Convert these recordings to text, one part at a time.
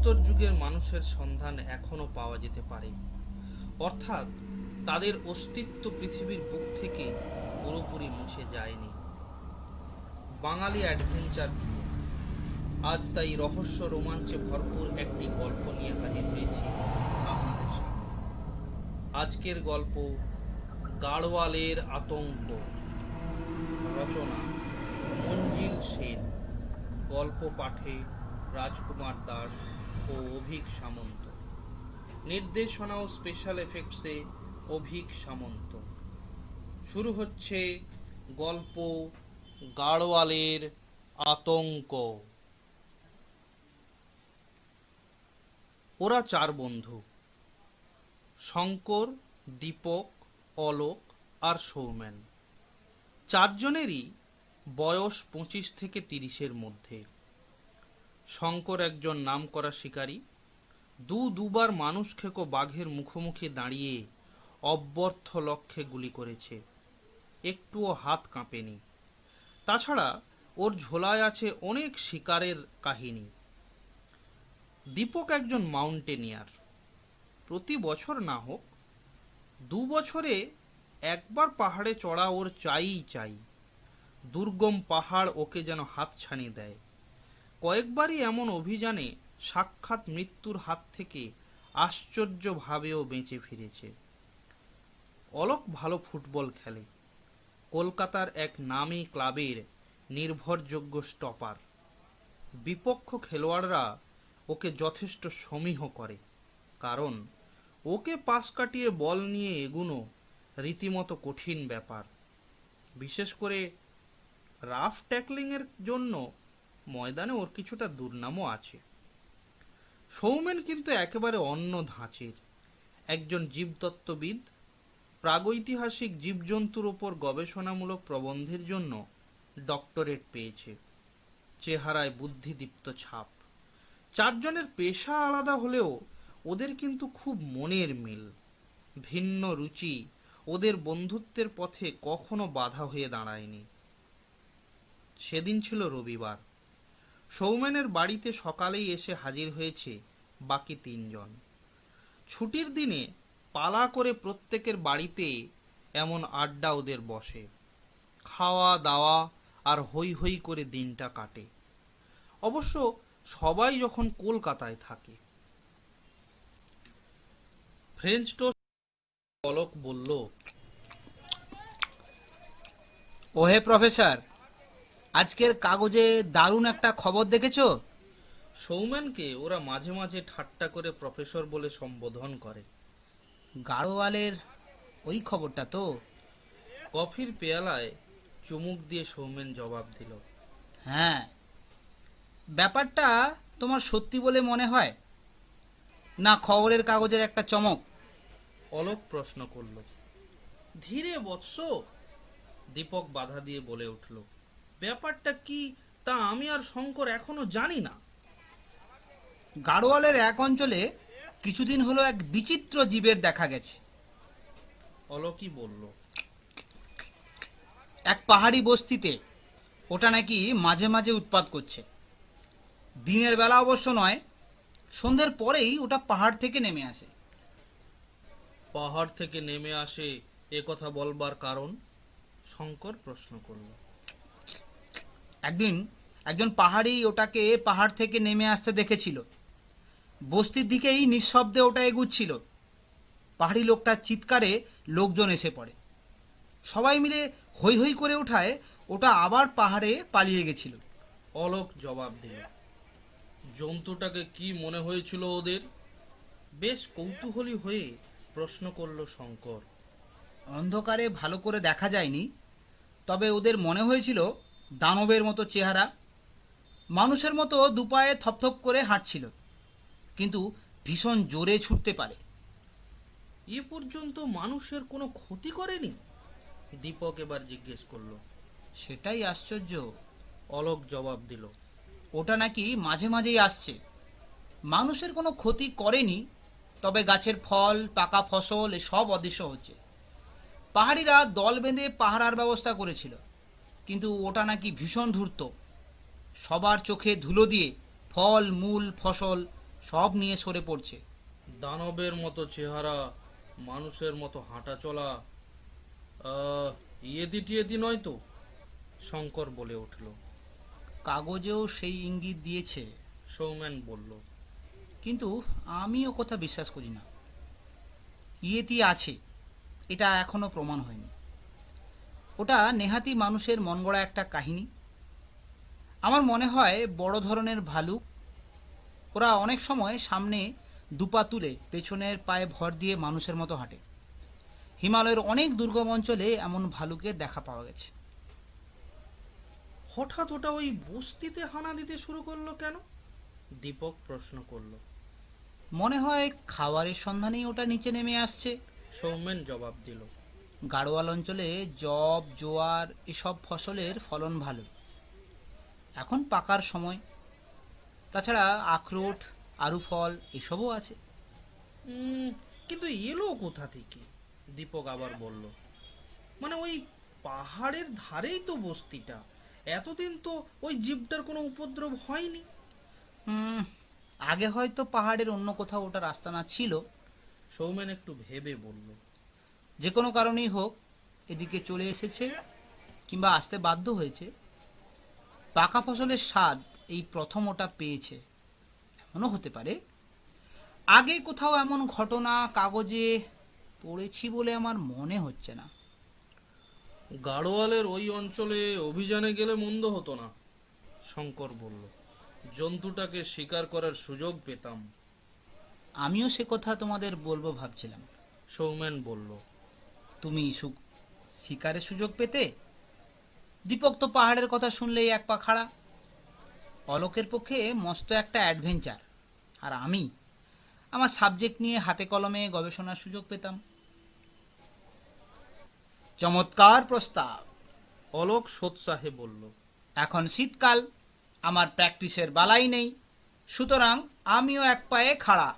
প্রস্তর যুগের মানুষের সন্ধান এখনো পাওয়া যেতে পারে, অর্থাৎ তাদের অস্তিত্ব পৃথিবীর বুক থেকে পুরোপুরি মুছে যায়নি। বাঙালি অ্যাডভেঞ্চার প্রিয়, আজ তাই রহস্য রোমাঞ্চে ভরপুর একটি গল্প নিয়ে হাজির হয়েছি আপনাদের সামনে। আজকের গল্প গাড়োয়ালের আতঙ্ক। রচনা মঞ্জিল সেন, গল্প পাঠে রাজকুমার দাস ও অভিক সামন্ত, নির্দেশনা ও স্পেশাল এফেক্টসে অভিক সামন্ত। শুরু হচ্ছে গল্প গাড়োয়ালের আতঙ্ক। ওরা চার বন্ধু, শঙ্কর, দীপক, অলোক আর সৌমেন। চারজনেরই বয়স 25 থেকে 30-এর মধ্যে। শঙ্কর একজন নামকরা শিকারী, দুবার মানুষ খেকো বাঘের মুখোমুখি দাঁড়িয়ে অব্যর্থ লক্ষ্যে গুলি করেছে, একটুও হাত কাঁপেনি। তাছাড়া ওর ঝোলায় আছে অনেক শিকারের কাহিনী। দীপক একজন মাউন্টেনিয়ার, প্রতি বছর না হোক 2 বছরে একবার পাহাড়ে চড়া ওর চাই। দুর্গম পাহাড় ওকে যেন হাতছানি দেয়। কয়েকবারই এমন অভিযানে সাক্ষাৎ মৃত্যুর হাত থেকে আশ্চর্যভাবেও বেঁচে ফিরেছে। অলোক ভালো ফুটবল খেলে, কলকাতার এক নামী ক্লাবের নির্ভরযোগ্য স্টপার। বিপক্ষ খেলোয়াড়রা ওকে যথেষ্ট সমীহ করে, কারণ ওকে পাশ কাটিয়ে বল নিয়ে এগুনো রীতিমতো কঠিন ব্যাপার। বিশেষ করে রাফ ট্যাকলিংয়ের জন্য ময়দানে ওর কিছুটা দুর্নামও আছে। সৌমেন কিন্তু একেবারে অন্য ধাঁচের একজন জীবতত্ত্ববিদ, প্রাগৈতিহাসিক জীবজন্তুর ওপর গবেষণামূলক প্রবন্ধের জন্য ডক্টরেট পেয়েছে। চেহারায় বুদ্ধিদীপ্ত ছাপ। চারজনের পেশা আলাদা হলেও ওদের কিন্তু খুব মনের মিল। ভিন্ন রুচি ওদের বন্ধুত্বের পথে কখনো বাধা হয়ে দাঁড়ায়নি। সেদিন ছিল রবিবার। সৌমেনের বাড়িতে সকালেই এসে হাজির হয়েছে বাকি 3 জন। ছুটির দিনে পালা করে প্রত্যেকের বাড়িতে এমন আড্ডা ওদের বসে। খাওয়া দাওয়া আর হৈ হৈ করে দিনটা কাটে। অবশ্য সবাই যখন কলকাতায় থাকে। ফ্রেঞ্চ টোস্ট অলোক বলল, ওহে প্রফেসর, আজকের কাগজে দারুণ একটা খবর দেখেছো? সৌমেনকে ওরা মাঝে মাঝে ঠাট্টা করে প্রফেসর বলে সম্বোধন করে। গাড়োয়ালের ওই খবরটা তো? কফির পেয়ালায় চুমুক দিয়ে সৌমেন জবাব দিল, হ্যাঁ। ব্যাপারটা তোমার সত্যি বলে মনে হয় না খবরের কাগজের একটা চমক? অলোক প্রশ্ন করল। ধীরে বৎস, দীপক বাধা দিয়ে বলে উঠল, ব্যাপারটা কি তা আমি আর শঙ্কর এখনো জানি না। গাড়োয়ালের এক অঞ্চলে কিছুদিন হলো এক বিচিত্র জীবের দেখা গেছে। অলোকই বলল, এক পাহাড়ি বস্তিতে। ওটা নাকি মাঝে মাঝে উৎপাত করছে। দিনের বেলা অবশ্য নয়, সন্ধ্যের পরেই ওটা পাহাড় থেকে নেমে আসে। পাহাড় থেকে নেমে আসে এ কথা বলবার কারণ? শঙ্কর প্রশ্ন করল। একদিন একজন পাহাড়ি ওটাকে পাহাড় থেকে নেমে আসতে দেখেছিল। বস্তির দিকেই নিঃশব্দে ওটা এগুচ্ছিল। পাহাড়ি লোকটার চিৎকারে লোকজন এসে পড়ে। সবাই মিলে হৈ হৈ করে ওঠায় ওটা আবার পাহাড়ে পালিয়ে গেছিল। অলোক জবাব দিল। জন্তুটাকে কি মনে হয়েছিল ওদের? বেশ কৌতূহলী হয়ে প্রশ্ন করল শঙ্কর। অন্ধকারে ভালো করে দেখা যায়নি, তবে ওদের মনে হয়েছিল দানবের মতো চেহারা। মানুষের মতো দুপায়ে থপথপ করে হাঁটছিল, কিন্তু ভীষণ জোরে ছুটতে পারে। এ পর্যন্ত মানুষের কোনো ক্ষতি করেনি? দীপক এবার জিজ্ঞেস করল। সেটাই আশ্চর্য, অলোক জবাব দিল। ওটা নাকি মাঝে মাঝেই আসছে। মানুষের কোনো ক্ষতি করেনি, তবে গাছের ফল, পাকা ফসল এসব অদৃশ্য হচ্ছে। পাহাড়িরা দল বেঁধে পাহারার ব্যবস্থা করেছিল, কিন্তু ওটা নাকি ভীষণ ধূর্ত। সবার চোখে ধুলো দিয়ে ফল, মূল, ফসল সব নিয়ে সরে পড়ছে। দানবের মতো চেহারা, মানুষের মতো হাঁটা চলা, ইয়েতি টিয়েতি নয় তো? শঙ্কর বলে উঠল। কাগজেও সেই ইঙ্গিত দিয়েছে, সৌমেন বলল। কিন্তু আমি ও কথা বিশ্বাস করি না। ইয়েতি আছে, এটা এখনো প্রমাণ হয়নি। ওটা নেহাতি মানুষের মন গড়া একটা কাহিনী। আমার মনে হয় বড় ধরনের ভালুক। ওরা অনেক সময় সামনে দুপা তুলে পেছনের পায়ে ভর দিয়ে মানুষের মতো হাঁটে। হিমালয়ের অনেক দুর্গম অঞ্চলে এমন ভালুকের দেখা পাওয়া গেছে। হঠাৎ ওটা ওই বস্তিতে হানা দিতে শুরু করলো কেন? দীপক প্রশ্ন করলো। মনে হয় খাবারের সন্ধানেই ওটা নিচে নেমে আসছে। সৌমেন জবাব দিল। গাড়োয়াল অঞ্চলে জব, জোয়ার এসব ফসলের ফলন ভালো। এখন পাকার সময়। তাছাড়া আখরোট, আরু ফল এসবও আছে। কিন্তু এলো কোথা থেকে? দীপক আবার বলল। মানে ওই পাহাড়ের ধারেই তো বস্তিটা, এতদিন তো ওই জীবটার কোনো উপদ্রব হয়নি। হুম, আগে হয়তো পাহাড়ের অন্য কোথাও ওটা রাস্তা না ছিল। সৌমেন একটু ভেবে বলল। যে কোনো কারণেই হোক এদিকে চলে এসেছে কিংবা আসতে বাধ্য হয়েছে। পাকা ফসলের স্বাদ এই প্রথম ওটা পেয়েছে, এমনও হতে পারে। আগে কোথাও এমন ঘটনা কাগজে পড়েছি বলে আমার মনে হচ্ছে না। গাড়োয়ালের ওই অঞ্চলে অভিযানে গেলে মন্দ হতো না, শঙ্কর বলল। জন্তুটাকে শিকার করার সুযোগ পেতাম। আমিও সে কথা তোমাদের বলবো ভাবছিলাম। সৌমেন বলল। তুমি শিকারের সুযোগ পেতে? দীপক তো পাহাড়ের কথা শুনলেই এক পা খাড়া। অলোকের পক্ষে মস্ত একটা অ্যাডভেঞ্চার, আর আমি আমার সাবজেক্ট নিয়ে হাতে কলমে গবেষণার সুযোগ পেতাম। চমৎকার প্রস্তাব, অলোক সোৎসাহে বলল। এখন শীতকাল, আমার প্র্যাকটিসের বালাই নেই, সুতরাং আমিও এক পায়ে খাড়া।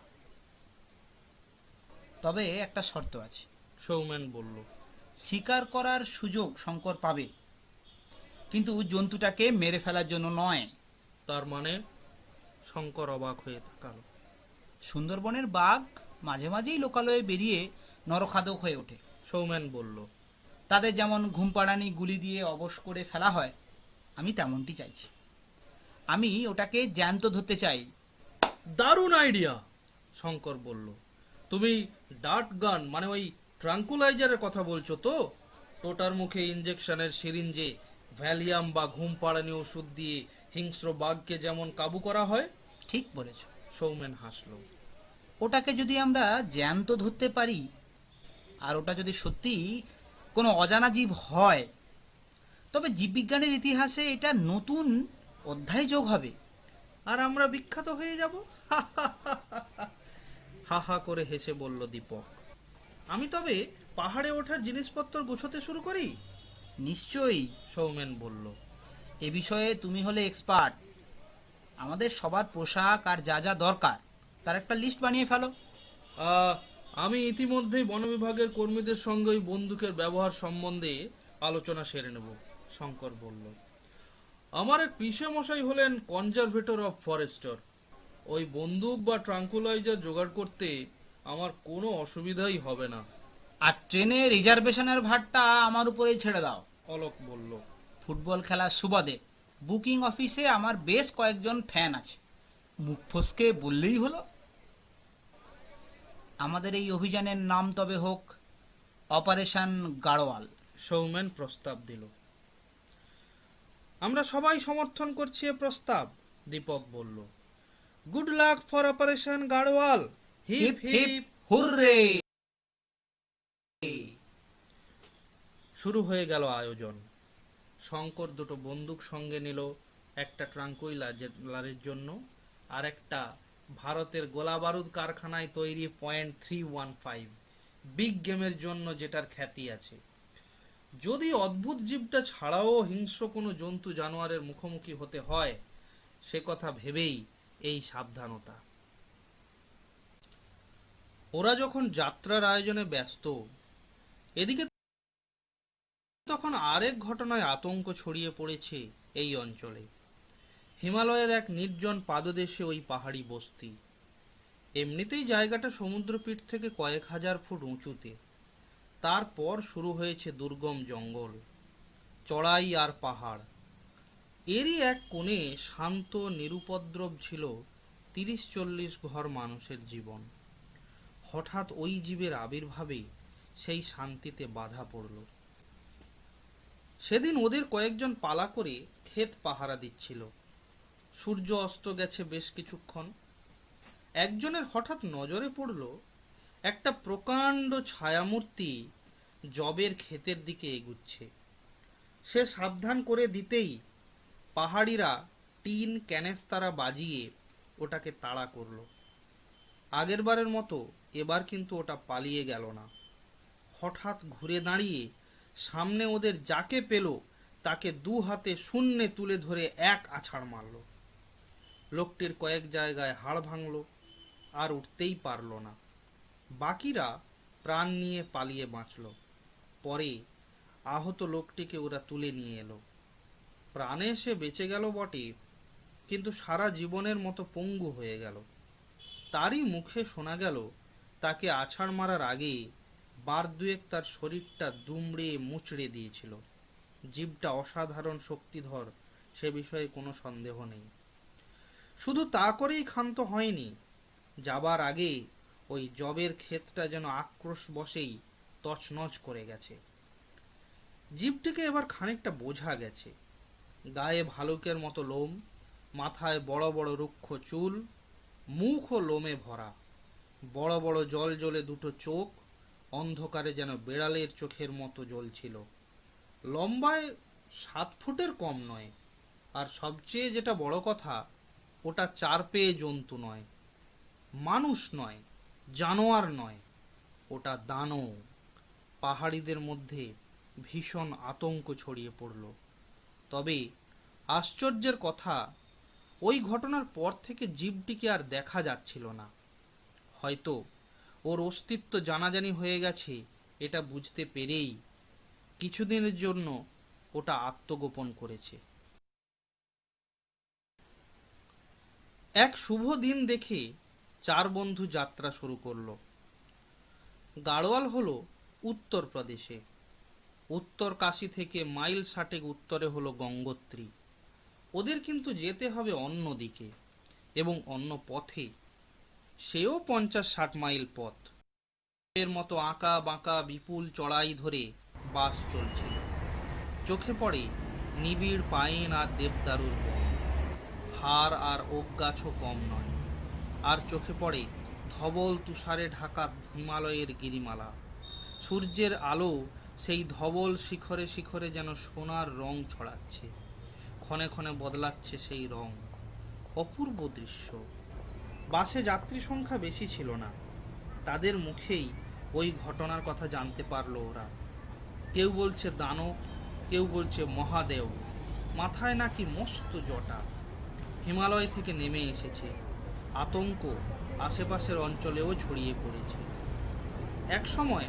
তবে একটা শর্ত আছে। সৌমেন বলল। শিকার করার সুযোগ শঙ্কর পাবে, কিন্তু জন্তুটাকে মেরে ফেলার জন্য নয়। তার মানে? শঙ্কর অবাক হয়ে তাকাল। সুন্দরবনের বাঘ মাঝে মাঝেই লোকালয়ে বেরিয়ে নরখাদক হয়ে ওঠে। সৌমেন বলল। তাদের যেমন ঘুমপাড়ানি গুলি দিয়ে অবশ করে ফেলা হয়, আমি তেমনটি চাইছি। আমি ওটাকে জ্যান্ত ধরতে চাই। দারুণ আইডিয়া, শঙ্কর বলল। তুমি ডার্ট গান মানে ওই ট্রাঙ্কুলাইজারের কথা বলছো তো? টোটার মুখে ইঞ্জেকশনের সিরিঞ্জে ভ্যালিয়াম বা ঘুম পাড়ানি ওষুধ দিয়ে হিংস্র বাঘকে যেমন কাবু করা হয়? ঠিক বলেছ। সৌমেন হাসল। ওটাকে যদি আমরা জ্যান্ত ধরতে পারি, আর ওটা যদি সত্যি কোনো অজানা জীব হয়, তবে জীববিজ্ঞানের ইতিহাসে এটা নতুন অধ্যায় যোগ হবে। আর আমরা বিখ্যাত হয়ে যাব। হা হা করে হেসে বলল দীপক। আমি তবে পাহাড়ে ওঠার জিনিসপত্র গোছাতে শুরু করি? নিশ্চয়ই, সৌমেন বলল। এ বিষয়ে তুমি হলে এক্সপার্ট। আমাদের সবার পোশাক আর যা যা দরকার তার একটা লিস্ট বানিয়ে ফেলো। আমি ইতিমধ্যেই বন বিভাগের কর্মীদের সঙ্গে ওই বন্দুকের ব্যবহার সম্বন্ধে আলোচনা সেরে নেব, শঙ্কর বলল। আমার এক পিসে মশাই হলেন কনজারভেটর অফ ফরেস্টার। ওই বন্দুক বা ট্রাঙ্কুলাইজার জোগাড় করতে আমার কোনো অসুবিধাই হবে না। আর ট্রেনে রিজার্ভেশনের ভারটা আমার উপরেই ছেড়ে দাও, অলোক বলল। ফুটবল খেলার সুবাদে বুকিং অফিসে আমার বেশ কয়েকজন ফ্যান আছে, মুখ ফসকে বললেই হলো। আমাদের এই অভিযানের নাম তবে হোক অপারেশন গাড়োয়াল। সৌমেন প্রস্তাব দিল। আমরা সবাই সমর্থন করছি এ প্রস্তাব, দীপক বলল। Good luck for Operation Garhwal. Hip hip hurray. শুরু হয়ে গেল আয়োজন। শঙ্কর দুটো বন্দুক সঙ্গে নিল, একটা ট্রাঙ্কুইলারের জন্য আর একটা ভারতের গোলা বারুদ কারখানায় তৈরি .315 বিগ গেমের জন্য, যেটার খ্যাতি আছে। যদি অদ্ভুত জীবটা ছাড়াও হিংস্র কোনো জন্তু জানোয়ারের মুখোমুখি হতে হয়, সে কথা ভেবেই এই সাবধানতা। ওরা যখন যাত্রার আয়োজনে ব্যস্ত, এদিকে তখন আরেক ঘটনায় আতঙ্ক ছড়িয়ে পড়েছে এই অঞ্চলে। হিমালয়ের এক নির্জন পাদদেশে ওই পাহাড়ি বস্তি। এমনিতেই জায়গাটা সমুদ্রপৃষ্ঠ থেকে কয়েক হাজার ফুট উঁচুতে। তারপর শুরু হয়েছে দুর্গম জঙ্গল, চড়াই আর পাহাড়। এরই এক কোণে শান্ত নিরুপদ্রব ছিল ৩০-৪০ ঘর মানুষের জীবন। হঠাৎ ওই জীবের আবির্ভাবে সেই শান্তিতে বাধা পড়ল। সেদিন ওদের কয়েকজন পালা করে ক্ষেত পাহারা দিচ্ছিল। সূর্য অস্ত গেছে বেশ কিছুক্ষণ। একজনের হঠাৎ নজরে পড়ল একটা প্রকাণ্ড ছায়ামূর্তি জবের ক্ষেতের দিকে এগুচ্ছে। সে সাবধান করে দিতেই পাহাড়িরা টিন ক্যানেস্তারা বাজিয়ে ওটাকে তাড়া করল। আগেরবারের মতো এবার কিন্তু ওটা পালিয়ে গেল না। হঠাৎ ঘুরে দাঁড়িয়ে সামনে ওদের যাকে পেল তাকে দু হাতে শূন্যে তুলে ধরে এক আছাড় মারল। লোকটির কয়েক জায়গায় হাড় ভাঙল, আর উঠতেই পারল না। বাকিরা প্রাণ নিয়ে পালিয়ে বাঁচল। পরে আহত লোকটিকে ওরা তুলে নিয়ে এলো। প্রাণে সে বেঁচে গেল বটে, কিন্তু সারা জীবনের মতো পঙ্গু হয়ে গেল। তারই মুখে শোনা গেল তাকে আছাড় মারার আগে বার দুয়েক তার শরীরটা দুমড়ে মুচড়ে দিয়েছিল। জীবটা অসাধারণ শক্তিধর, সে বিষয়ে কোনো সন্দেহ নেই। শুধু তা করেই ক্ষান্ত হয়নি, যাবার আগে ওই জবের ক্ষেতটা যেন আক্রোশ বশেই তছনছ করে গেছে। জীবটিকে এবার খানিকটা বোঝা গেছে। গায়ে ভালুকের মতো লোম, মাথায় বড় বড় রুক্ষ চুল, মুখ ও লোমে ভরা, বড় বড় জল জ্বলে দুটো চোখ, অন্ধকারে যেন বেড়ালের চোখের মতো জ্বলছিল। লম্বায় 7 ফুটের কম নয়, আর সবচেয়ে যেটা বড় কথা, ওটা 4 পেয়ে জন্তু নয়, মানুষ নয়, জানোয়ার নয়, ওটা দানব। পাহাড়িদের মধ্যে ভীষণ আতঙ্ক ছড়িয়ে পড়ল। তবে আশ্চর্যের কথা, ওই ঘটনার পর থেকে জীবটিকে আর দেখা যাচ্ছিল না। হয়তো ওর অস্তিত্ব জানাজানি হয়ে গেছে, এটা বুঝতে পেরেই কিছুদিনের জন্য ওটা আত্মগোপন করেছে। এক শুভ দিন দেখে 4 বন্ধু যাত্রা শুরু করলো। গাড়োয়াল হলো উত্তরপ্রদেশে। উত্তর কাশী থেকে মাইল 60 উত্তরে হলো গঙ্গোত্রী। ওদের কিন্তু যেতে হবে অন্য দিকে এবং অন্য পথে। সেও 50-60 মাইল পথ। এর মতো আঁকা বাঁকা বিপুল চড়াই ধরে বাস চলছিল। চোখে পড়ে নিবিড় পাইন আর দেবদারুর বন। হার আর ওক গাছও কম নয়। আর চোখে পড়ে ধবল তুষারে ঢাকা হিমালয়ের গিরিমালা। সূর্যের আলো সেই ধবল শিখরে শিখরে যেন সোনার রং ছড়াচ্ছে। ক্ষণে ক্ষণে বদলাচ্ছে সেই রং। অপূর্ব দৃশ্য। বাসে যাত্রী সংখ্যা বেশি ছিল না। তাদের মুখেই ওই ঘটনার কথা জানতে পারলো ওরা। কেউ বলছে দানব, কেউ বলছে মহাদেব, মাথায় নাকি মস্ত জটা। হিমালয় থেকে নেমে এসেছে। আতঙ্ক আশেপাশের অঞ্চলেও ছড়িয়ে পড়েছে। এক সময়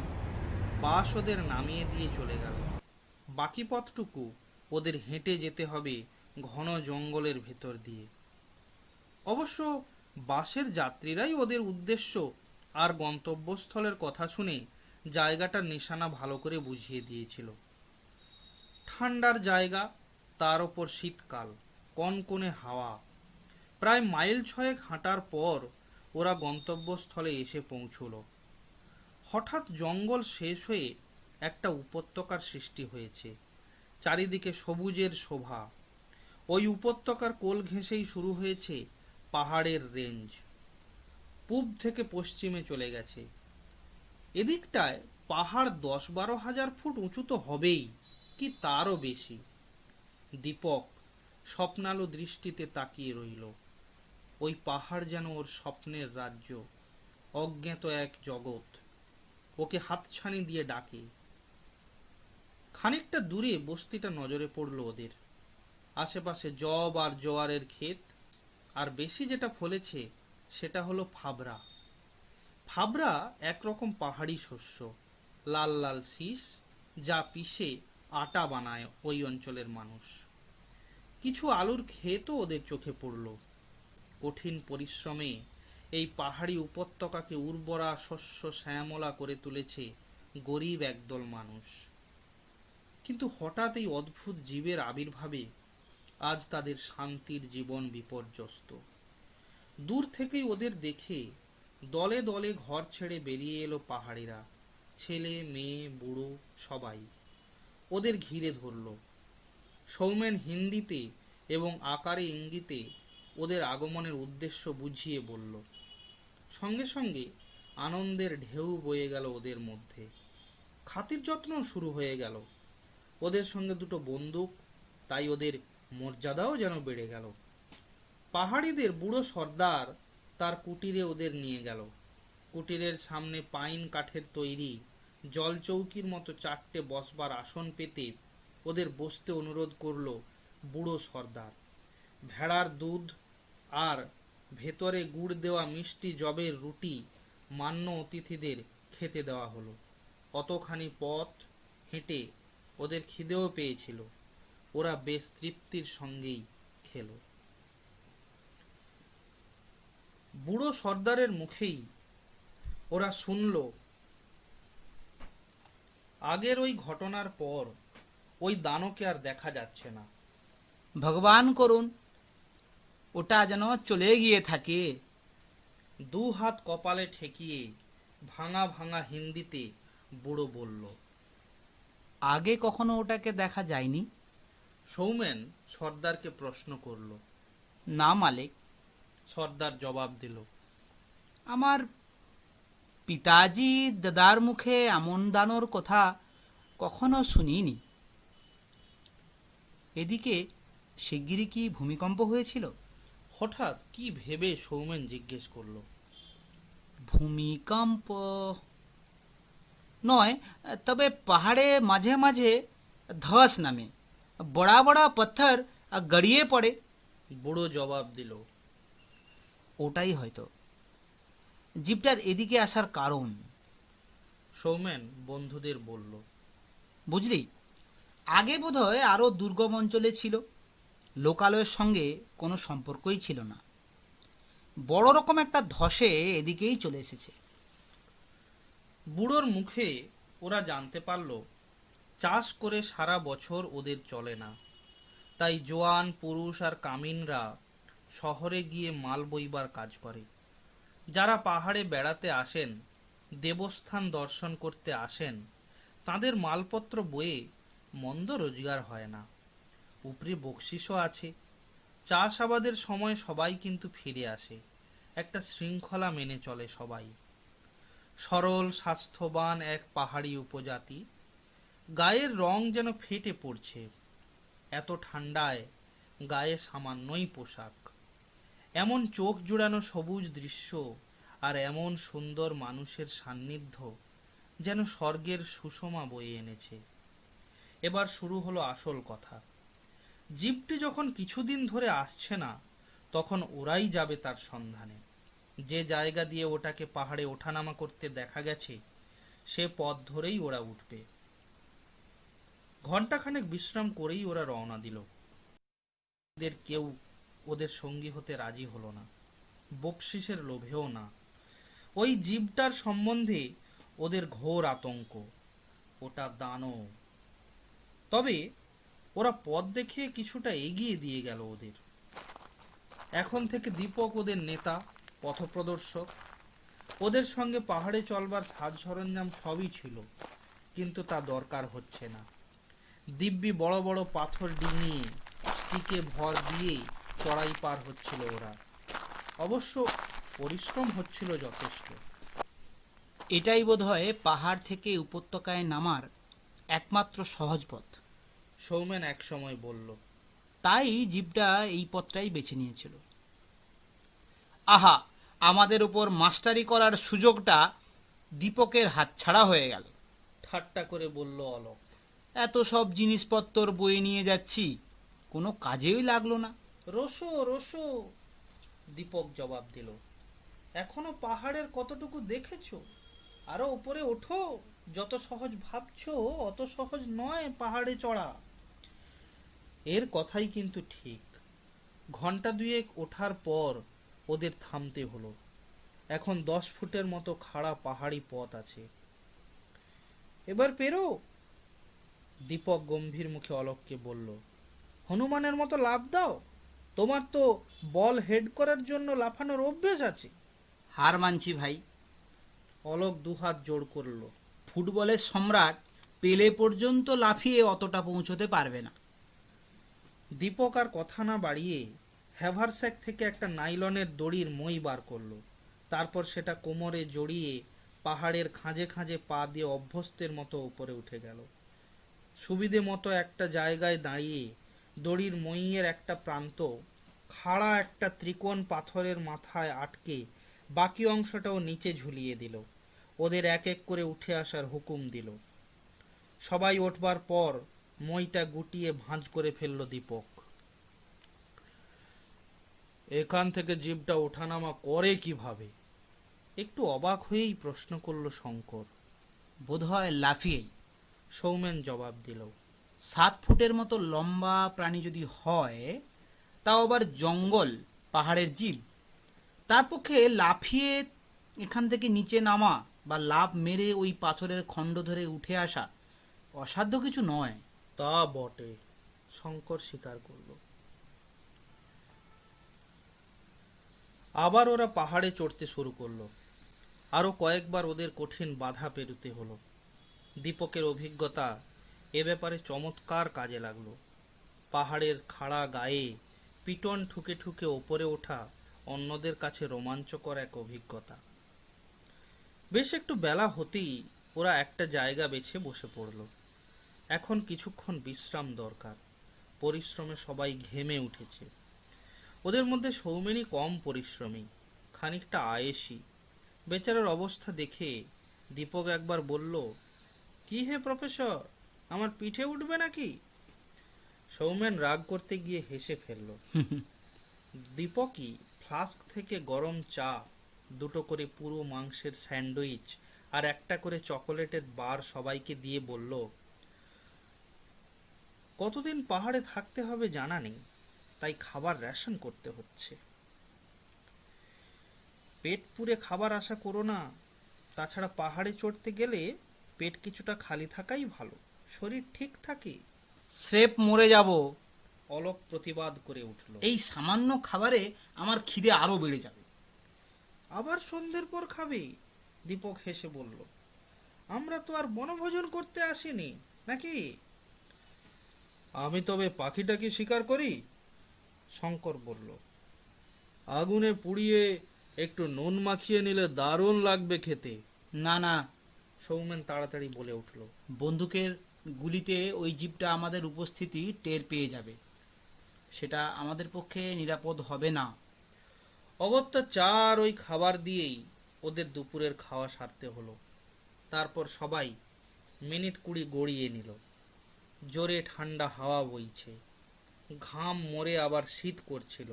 বাস ওদের নামিয়ে দিয়ে চলে গেল। বাকি পথটুকু ওদের হেঁটে যেতে হবে ঘন জঙ্গলের ভেতর দিয়ে। অবশ্য বাসের যাত্রীরাই ওদের উদ্দেশ্য আর গন্তব্যস্থলের কথা শুনে জায়গাটার নিশানা ভালো করে বুঝিয়ে দিয়েছিল। ঠান্ডার জায়গা, তার ওপর শীতকাল, কনকনে হাওয়া। প্রায় মাইল 6 হাঁটার পর ওরা গন্তব্যস্থলে এসে পৌঁছল। হঠাৎ জঙ্গল শেষ হয়ে একটা উপত্যকার সৃষ্টি হয়েছে। চারিদিকে সবুজের শোভা। ওই উপত্যকার কোল ঘেঁষেই শুরু হয়েছে পাহাড়ের রেঞ্জ। পূব থেকে পশ্চিমে চলে গেছে। এদিকটায় পাহাড় 10-12 হাজার ফুট উঁচু তো হবেই, কি তারও বেশি। দীপক স্বপ্নালু দৃষ্টিতে তাকিয়ে রইল। ওই পাহাড় যেন ওর স্বপ্নের রাজ্য, অজ্ঞাত এক জগৎ। ওকে হাতছানি দিয়ে ডাকে। খানিকটা দূরে বস্তিটা নজরে পড়ল ওদের। আশেপাশে জব আর জোয়ারের ক্ষেত, আর বেশি যেটা ফলেছে সেটা হলো ফাবরা। ফাবরা একরকম পাহাড়ি শস্য, লাল লাল শীষ, যা পিষে আটা বানায় ওই অঞ্চলের মানুষ। কিছু আলুর ক্ষেতও ওদের চোখে পড়ল। কঠিন পরিশ্রমে এই পাহাড়ি উপত্যকাকে উর্বরা শস্য শ্যামলা করে তুলেছে গরিব একদল মানুষ। কিন্তু হঠাৎ এই অদ্ভুত জীবের আবির্ভাবে আজ তাদের শান্তির জীবন বিপর্যস্ত। দূর থেকেই ওদের দেখে দলে দলে ঘর ছেড়ে বেরিয়ে এলো পাহাড়িরা, ছেলে মেয়ে বুড়ো সবাই ওদের ঘিরে ধরল। সৌমেন হিন্দিতে এবং আকারে ইঙ্গিতে ওদের আগমনের উদ্দেশ্য বুঝিয়ে বলল। সঙ্গে সঙ্গে আনন্দের ঢেউ বয়ে গেল ওদের মধ্যে। খাতির যত্ন শুরু হয়ে গেল। ওদের সঙ্গে দুটো বন্দুক, তাই ওদের মর্যাদাও যেন বেড়ে গেল। পাহাড়িদের বুড়ো সর্দার তার কুটিরে ওদের নিয়ে গেল। কুটিরের সামনে পাইন কাঠের তৈরি জলচৌকির মতো 4টে বসবার আসন পেতে ওদের বসতে অনুরোধ করল বুড়ো সর্দার। ভেড়ার দুধ আর ভেতরে গুড় দেওয়া মিষ্টি জবের রুটি মান্য অতিথিদের খেতে দেওয়া হলো। অতখানি পথ হেঁটে ওদের খিদেও পেয়েছিল। ওরা বেশ তৃপ্তির সঙ্গেই খেল। বুড়ো সর্দারের মুখেই ওরা শুনল, আগের ওই ঘটনার পর ওই দানকে আর দেখা যাচ্ছে না। ভগবান করুন ওটা যেন চলে গিয়ে থাকে। 2 হাত কপালে ঠেকিয়ে ভাঙা ভাঙা হিন্দিতে বুড়ো বলল। আগে কখনো ওটাকে দেখা যায়নি? সৌমেন সর্দারকে প্রশ্ন করল। না মালিক। সর্দার জবাব দিল, আমার পিতাজি দাদার মুখে এমন দানোর কথা কখনো শুনিনি। এদিকে শিগগিরই কি ভূমিকম্প হয়েছিল? হঠাৎ কি ভেবে সৌমেন জিজ্ঞেস করল। ভূমিকম্প নয়, তবে পাহাড়ে মাঝে মাঝে ধস নামে, বড়া বড়া পাথর গড়িয়ে পড়ে। বুড়ো জবাব দিল, ওটাই হয়তো জিপটার এদিকে আসার কারণ। সৌমেন বন্ধুদের বলল। বুঝলি, আগে বোধহয় আরো দুর্গম অঞ্চলে ছিল, লোকালয়ের সঙ্গে কোনো সম্পর্কই ছিল না। বড় রকম একটা ধসে এদিকেই চলে এসেছে। বুড়োর মুখে ওরা জানতে পারল চাষ করে সারা বছর ওদের চলে না, তাই জোয়ান পুরুষ আর কামিনরা শহরে গিয়ে মাল বইবার কাজ করে। যারা পাহাড়ে বেড়াতে আসেন, দেবস্থান দর্শন করতে আসেন, তাদের মালপত্র বয়ে মন্দ রোজগার হয় না। উপরে বকশিসও আছে। চাষাবাদের সময় সবাই কিন্তু ফিরে আসে, একটা শৃঙ্খলা মেনে চলে সবাই। সরল স্বাস্থ্যবান এক পাহাড়ি উপজাতি, গায়ের রং যেন ফেটে পড়ছে। এত ঠান্ডায় গায়ে সামান্যই পোশাক। এমন চোখ জুড়ানো সবুজ দৃশ্য আর এমন সুন্দর মানুষের সান্নিধ্য যেন স্বর্গের সুষমা বয়ে এনেছে। এবার শুরু হলো আসল কথা। জিপটি যখন কিছুদিন ধরে আসছে না, তখন ওরাই যাবে তার সন্ধানে। যে জায়গা দিয়ে ওটাকে পাহাড়ে ওঠানামা করতে দেখা গেছে, সে পথ ধরেই ওরা উঠবে। ঘণ্টাখানেক বিশ্রাম করেই ওরা রওনা দিল। ওদের কেউ ওদের সঙ্গী হতে রাজি হলো না, বকশিসের লোভেও না। ওই জীবটার সম্বন্ধে ওদের ঘোর আতঙ্ক। ওটা দানব। তবে ওরা পথ দেখিয়ে কিছুটা এগিয়ে দিয়ে গেল ওদের। এখন থেকে দীপক ওদের নেতা, পথপ্রদর্শক। ওদের সঙ্গে পাহাড়ে চলবার সাজ সরঞ্জাম সবই ছিল, কিন্তু তা দরকার হচ্ছে না। দিব্যি বড় বড় পাথর ডিঙিয়ে স্টিকে ভর দিয়েই চড়াই পার হচ্ছিল ওরা। অবশ্য পরিশ্রম হচ্ছিল যথেষ্ট। এটাই বোধহয় পাহাড় থেকে উপত্যকায় নামার একমাত্র সহজ পথ, সৌমেন এক সময় বলল। তাই জিপটা এই পথটাই বেছে নিয়েছিল। আহা, আমাদের উপর মাস্টারি করার সুযোগটা দীপকের হাতছাড়া হয়ে গেল। ঠাট্টা করে বলল অলোক। এত সব জিনিসপত্র বয়ে নিয়ে যাচ্ছি, কোনো কাজেই লাগলো না। রোসো রোসো, দীপক জবাব দিল। এখনো পাহাড়ের কতটুকু দেখেছো? আরো উপরে ওঠো। যত সহজ ভাবছো অত সহজ নয় পাহাড়ে চড়া। এর কথাই কিন্তু ঠিক। ঘন্টা দুয়েক ওঠার পর ওদের থামতে হলো। এখন 10 ফুটের মতো খাড়া পাহাড়ি পথ আছে। এবার পেরো, দীপক গম্ভীর মুখে অলোককে বলল। হনুমানের মতো লাফ দাও, তোমার তো বল হেড করার জন্য লাফানোর অভ্যেস আছে। হার মানছি ভাই, অলোক দুহাত জোড় করল। ফুটবলের সম্রাট পেলে পর্যন্ত লাফিয়ে অতটা পৌঁছতে পারবে না। দীপক আর কথা না বাড়িয়ে হ্যাভারস্যাক থেকে একটা নাইলনের দড়ির মই বার করলো। তারপর সেটা কোমরে জড়িয়ে পাহাড়ের খাঁজে খাঁজে পা দিয়ে অভ্যস্তের মতো উপরে উঠে গেল। সুবিধে মতো একটা জায়গায় দাঁড়িয়ে দড়ির মইয়ের একটা প্রান্ত খাড়া একটা ত্রিকোণ পাথরের মাথায় আটকে বাকি অংশটাও নিচে ঝুলিয়ে দিল। ওদের এক এক করে উঠে আসার হুকুম দিল। সবাই ওঠবার পর মইটা গুটিয়ে ভাঁজ করে ফেলল দীপক। এখান থেকে জিভটা ওঠানামা করে কিভাবে? একটু অবাক হয়েই প্রশ্ন করল শঙ্কর। বোধহয় লাফিয়েই। সৌমেন জবাব দিল। 7 ফুটের মতো লম্বা প্রাণী যদি হয়, তাও আবার জঙ্গল পাহাড়ের জীব, তার পক্ষে লাফিয়ে এখান থেকে নিচে নামা বা লাফ মেরে ওই পাথরের খণ্ড ধরে উঠে আসা অসাধ্য কিছু নয়। তা বটে, শঙ্কর স্বীকার করল। আবার ওরা পাহাড়ে চড়তে শুরু করলো। আরো কয়েকবার ওদের কঠিন বাধা পেরোতে হলো। দীপকের অভিজ্ঞতা এ ব্যাপারে চমৎকার কাজে লাগলো। পাহাড়ের খাড়া গায়ে পিটন ঠুকে ঠুকে ওপরে ওঠা অন্যদের কাছে রোমাঞ্চকর এক অভিজ্ঞতা। বেশ একটু বেলা হতেই ওরা একটা জায়গা বেছে বসে পড়ল। এখন কিছুক্ষণ বিশ্রাম দরকার। পরিশ্রমে সবাই ঘেমে উঠেছে। ওদের মধ্যে সৌমেনই কম পরিশ্রমী, খানিকটা আয়েসি। বেচারার অবস্থা দেখে দীপক একবার বলল, কি হে প্রফেসর, আমার পিঠে উঠবে নাকি? সৌমেন রাগ করতে গিয়ে হেসে ফেলল। দীপকই ফ্লাস্ক থেকে গরম চা, দুটো করে পুরো মাংসের স্যান্ডউইচ আর একটা করে চকোলেটের বার সবাইকে দিয়ে বলল, কতদিন পাহাড়ে থাকতে হবে জানা নেই, তাই খাবার রেশন করতে হচ্ছে। পেট পুরে খাবার আশা করো না, তাছাড়া পাহাড়ে চড়তে গেলে পেট কিছুটা খালি থাকাই ভালো, শরীর ঠিক থাকে। স্রেফ মরে যাব। অলোক প্রতিবাদ করে উঠল। এই সামান্য খাবারে আমার খিদে আরো বেড়ে যাবে। আবার সন্ধ্যের পর খাবে? দীপক হেসে বলল। আমরা তো আর বনভোজন করতে আসিনি নাকি? আমি তবে পাখিটাকে শিকার করি, শঙ্কর বলল। আগুনে পুড়িয়ে একটু নুন মাখিয়ে নিলে দারুণ লাগবে খেতে। না না, সৌমেন তাড়াতাড়ি বলে উঠল। বন্দুকের গুলিতে ওই জীবটা আমাদের উপস্থিতি টের পেয়ে যাবে, সেটা আমাদের পক্ষে নিরাপদ হবে না। অগত্যা চা আর ওই খাবার দিয়েই ওদের দুপুরের খাওয়া সারতে হলো। তারপর সবাই মিনিট 20 গড়িয়ে নিল। জোরে ঠান্ডা হাওয়া বইছে, ঘাম মরে আবার শীত করছিল,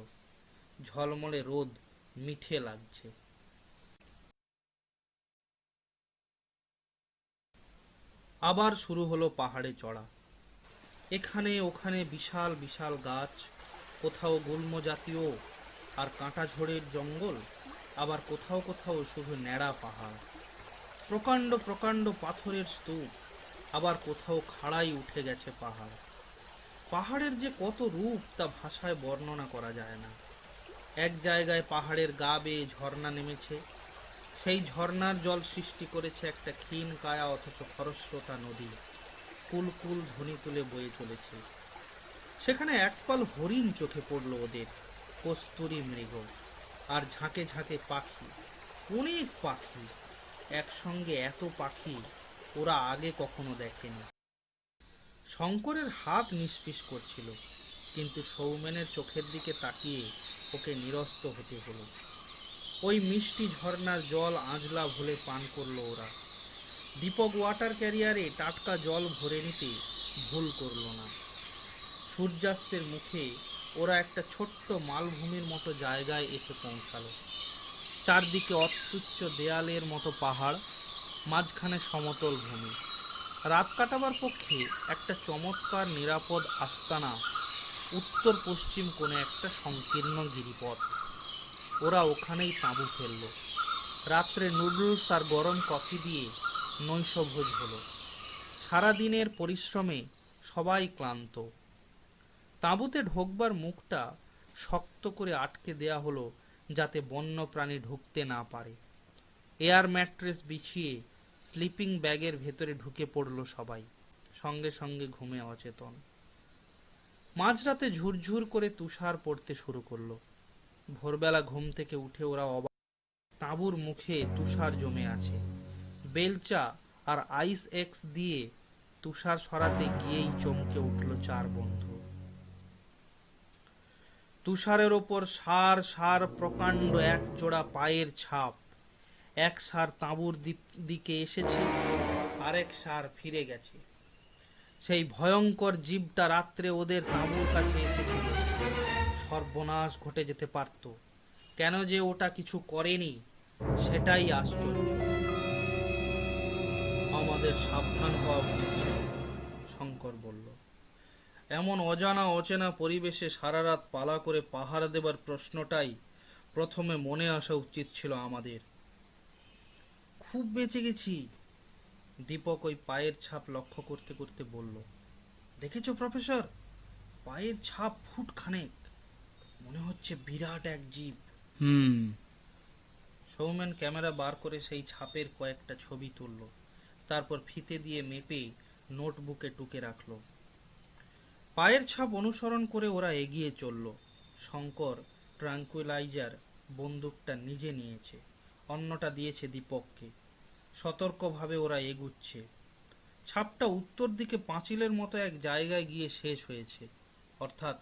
ঝলমলে রোদ মিঠে লাগছে। আবার শুরু হলো পাহাড়ে চড়া। এখানে ওখানে বিশাল বিশাল গাছ, কোথাও গুল্ম জাতীয় আর কাঁটা ঝোড়ের জঙ্গল, আবার কোথাও কোথাও শুধু ন্যাড়া পাহাড়, প্রকাণ্ড প্রকাণ্ড পাথরের স্তূপ, আবার কোথাও খাড়াই উঠে গেছে পাহাড়। পাহাড়ের যে কত রূপ তা ভাষায় বর্ণনা করা যায় না। এক জায়গায় পাহাড়ের গা বেয়ে ঝর্ণা নেমেছে, সেই ঝর্ণার জল সৃষ্টি করেছে একটা ক্ষীণ কায়া অথচ খরস্রোতা নদী, কুল কুল ধ্বনি তুলে বয়ে চলেছে। সেখানে একপাল হরিণ চোখে পড়ল ওদের, কস্তুরী মৃগ, আর ঝাঁকে ঝাঁকে পাখি, অনেক পাখি। একসঙ্গে এত পাখি ওরা আগে কখনো দেখেনি। শঙ্করের হাত নিষ্পিস করছিল, কিন্তু সৌমেনের চোখের দিকে তাকিয়ে ওকে নিরস্ত হতে হলো। ওই মিষ্টি ঝর্ণার জল আঁজলা ভুলে পান করলো ওরা। দীপক ওয়াটার ক্যারিয়ারে টাটকা জল ভরে নিতে ভুল করল না। সূর্যাস্তের মুখে ওরা একটা ছোট্ট মালভূমির মতো জায়গায় এসে পৌঁছালো। চারদিকে অত্যুচ্চ দেয়ালের মতো পাহাড়, মাঝখানে সমতল ভূমি। রাত কাটাবার পক্ষে একটা চমৎকার নিরাপদ আস্তানা উত্তর পশ্চিম কোণে একটা সংকীর্ণ গিরিপথ। ওরা ওখানেই তাঁবু ফেলল। রাত্রে নুডলস আর গরম কফি দিয়ে নৈশভোজ হলো। সারাদিনের পরিশ্রমে সবাই ক্লান্ত। তাঁবুতে ঢোকবার মুখটা শক্ত করে আটকে দেয়া হলো যাতে বন্য প্রাণী ঢুকতে না পারে। এয়ার ম্যাট্রেস বিছিয়ে স্লিপিং ব্যাগের ভেতরে ঢুকে পড়ল সবাই, সঙ্গে সঙ্গে ঘুমে অচেতন। মাঝরাতে ঝুরঝুর করে তুষার পড়তে শুরু করলো। ভোরবেলা ঘুম থেকে উঠে ওরা অবাক, তাঁবুর মুখে তুষার জমে আছে। বেলচা আর আইস এক্স দিয়ে তুষার সরাতে গিয়েই চমকে উঠল চার বন্ধু। তুষারের ওপর সার সার প্রকাণ্ড এক জোড়া পায়ের ছাপ। এক সার তাঁবুর দিকে এসেছে, আরেক সার ফিরে গেছে। সেই ভয়ঙ্কর জীবটা রাত্রে ওদের তাঁবুর কাছে এসেছিল। সর্বনাশ ঘটে যেতে পারত। কেন যে ওটা কিছু করেনি সেটাই আশ্চর্য। আমাদের সাবধান হওয়া উচিত ছিল, শঙ্কর বলল। এমন অজানা অচেনা পরিবেশে সারা রাত পালা করে পাহারা দেবার প্রশ্নটাই প্রথমে মনে আসা উচিত ছিল আমাদের। খুব বেঁচে গেছি, দীপক ওই পায়ের ছাপ লক্ষ্য করতে করতে বলল। দেখেছো প্রফেসর, পায়ের ছাপ ফুট খানেক, মনে হচ্ছে বিরাট এক জীব। সৌমেন ক্যামেরা বার করে সেই ছাপের কয়েকটা ছবি তুলল, তারপর ফিতে দিয়ে মেপে নোটবুকে টুকে রাখল। পায়ের ছাপ অনুসরণ করে ওরা এগিয়ে চলল। শঙ্কর ট্রাঙ্কুইলাইজার বন্দুকটা নিজে নিয়েছে, অন্যটা দিয়েছে দীপককে। সতর্কভাবে ওরা এগুচ্ছে। ছাপটা উত্তর দিকে পাঁচিলের মতো এক জায়গায় গিয়ে শেষ হয়েছে, অর্থাৎ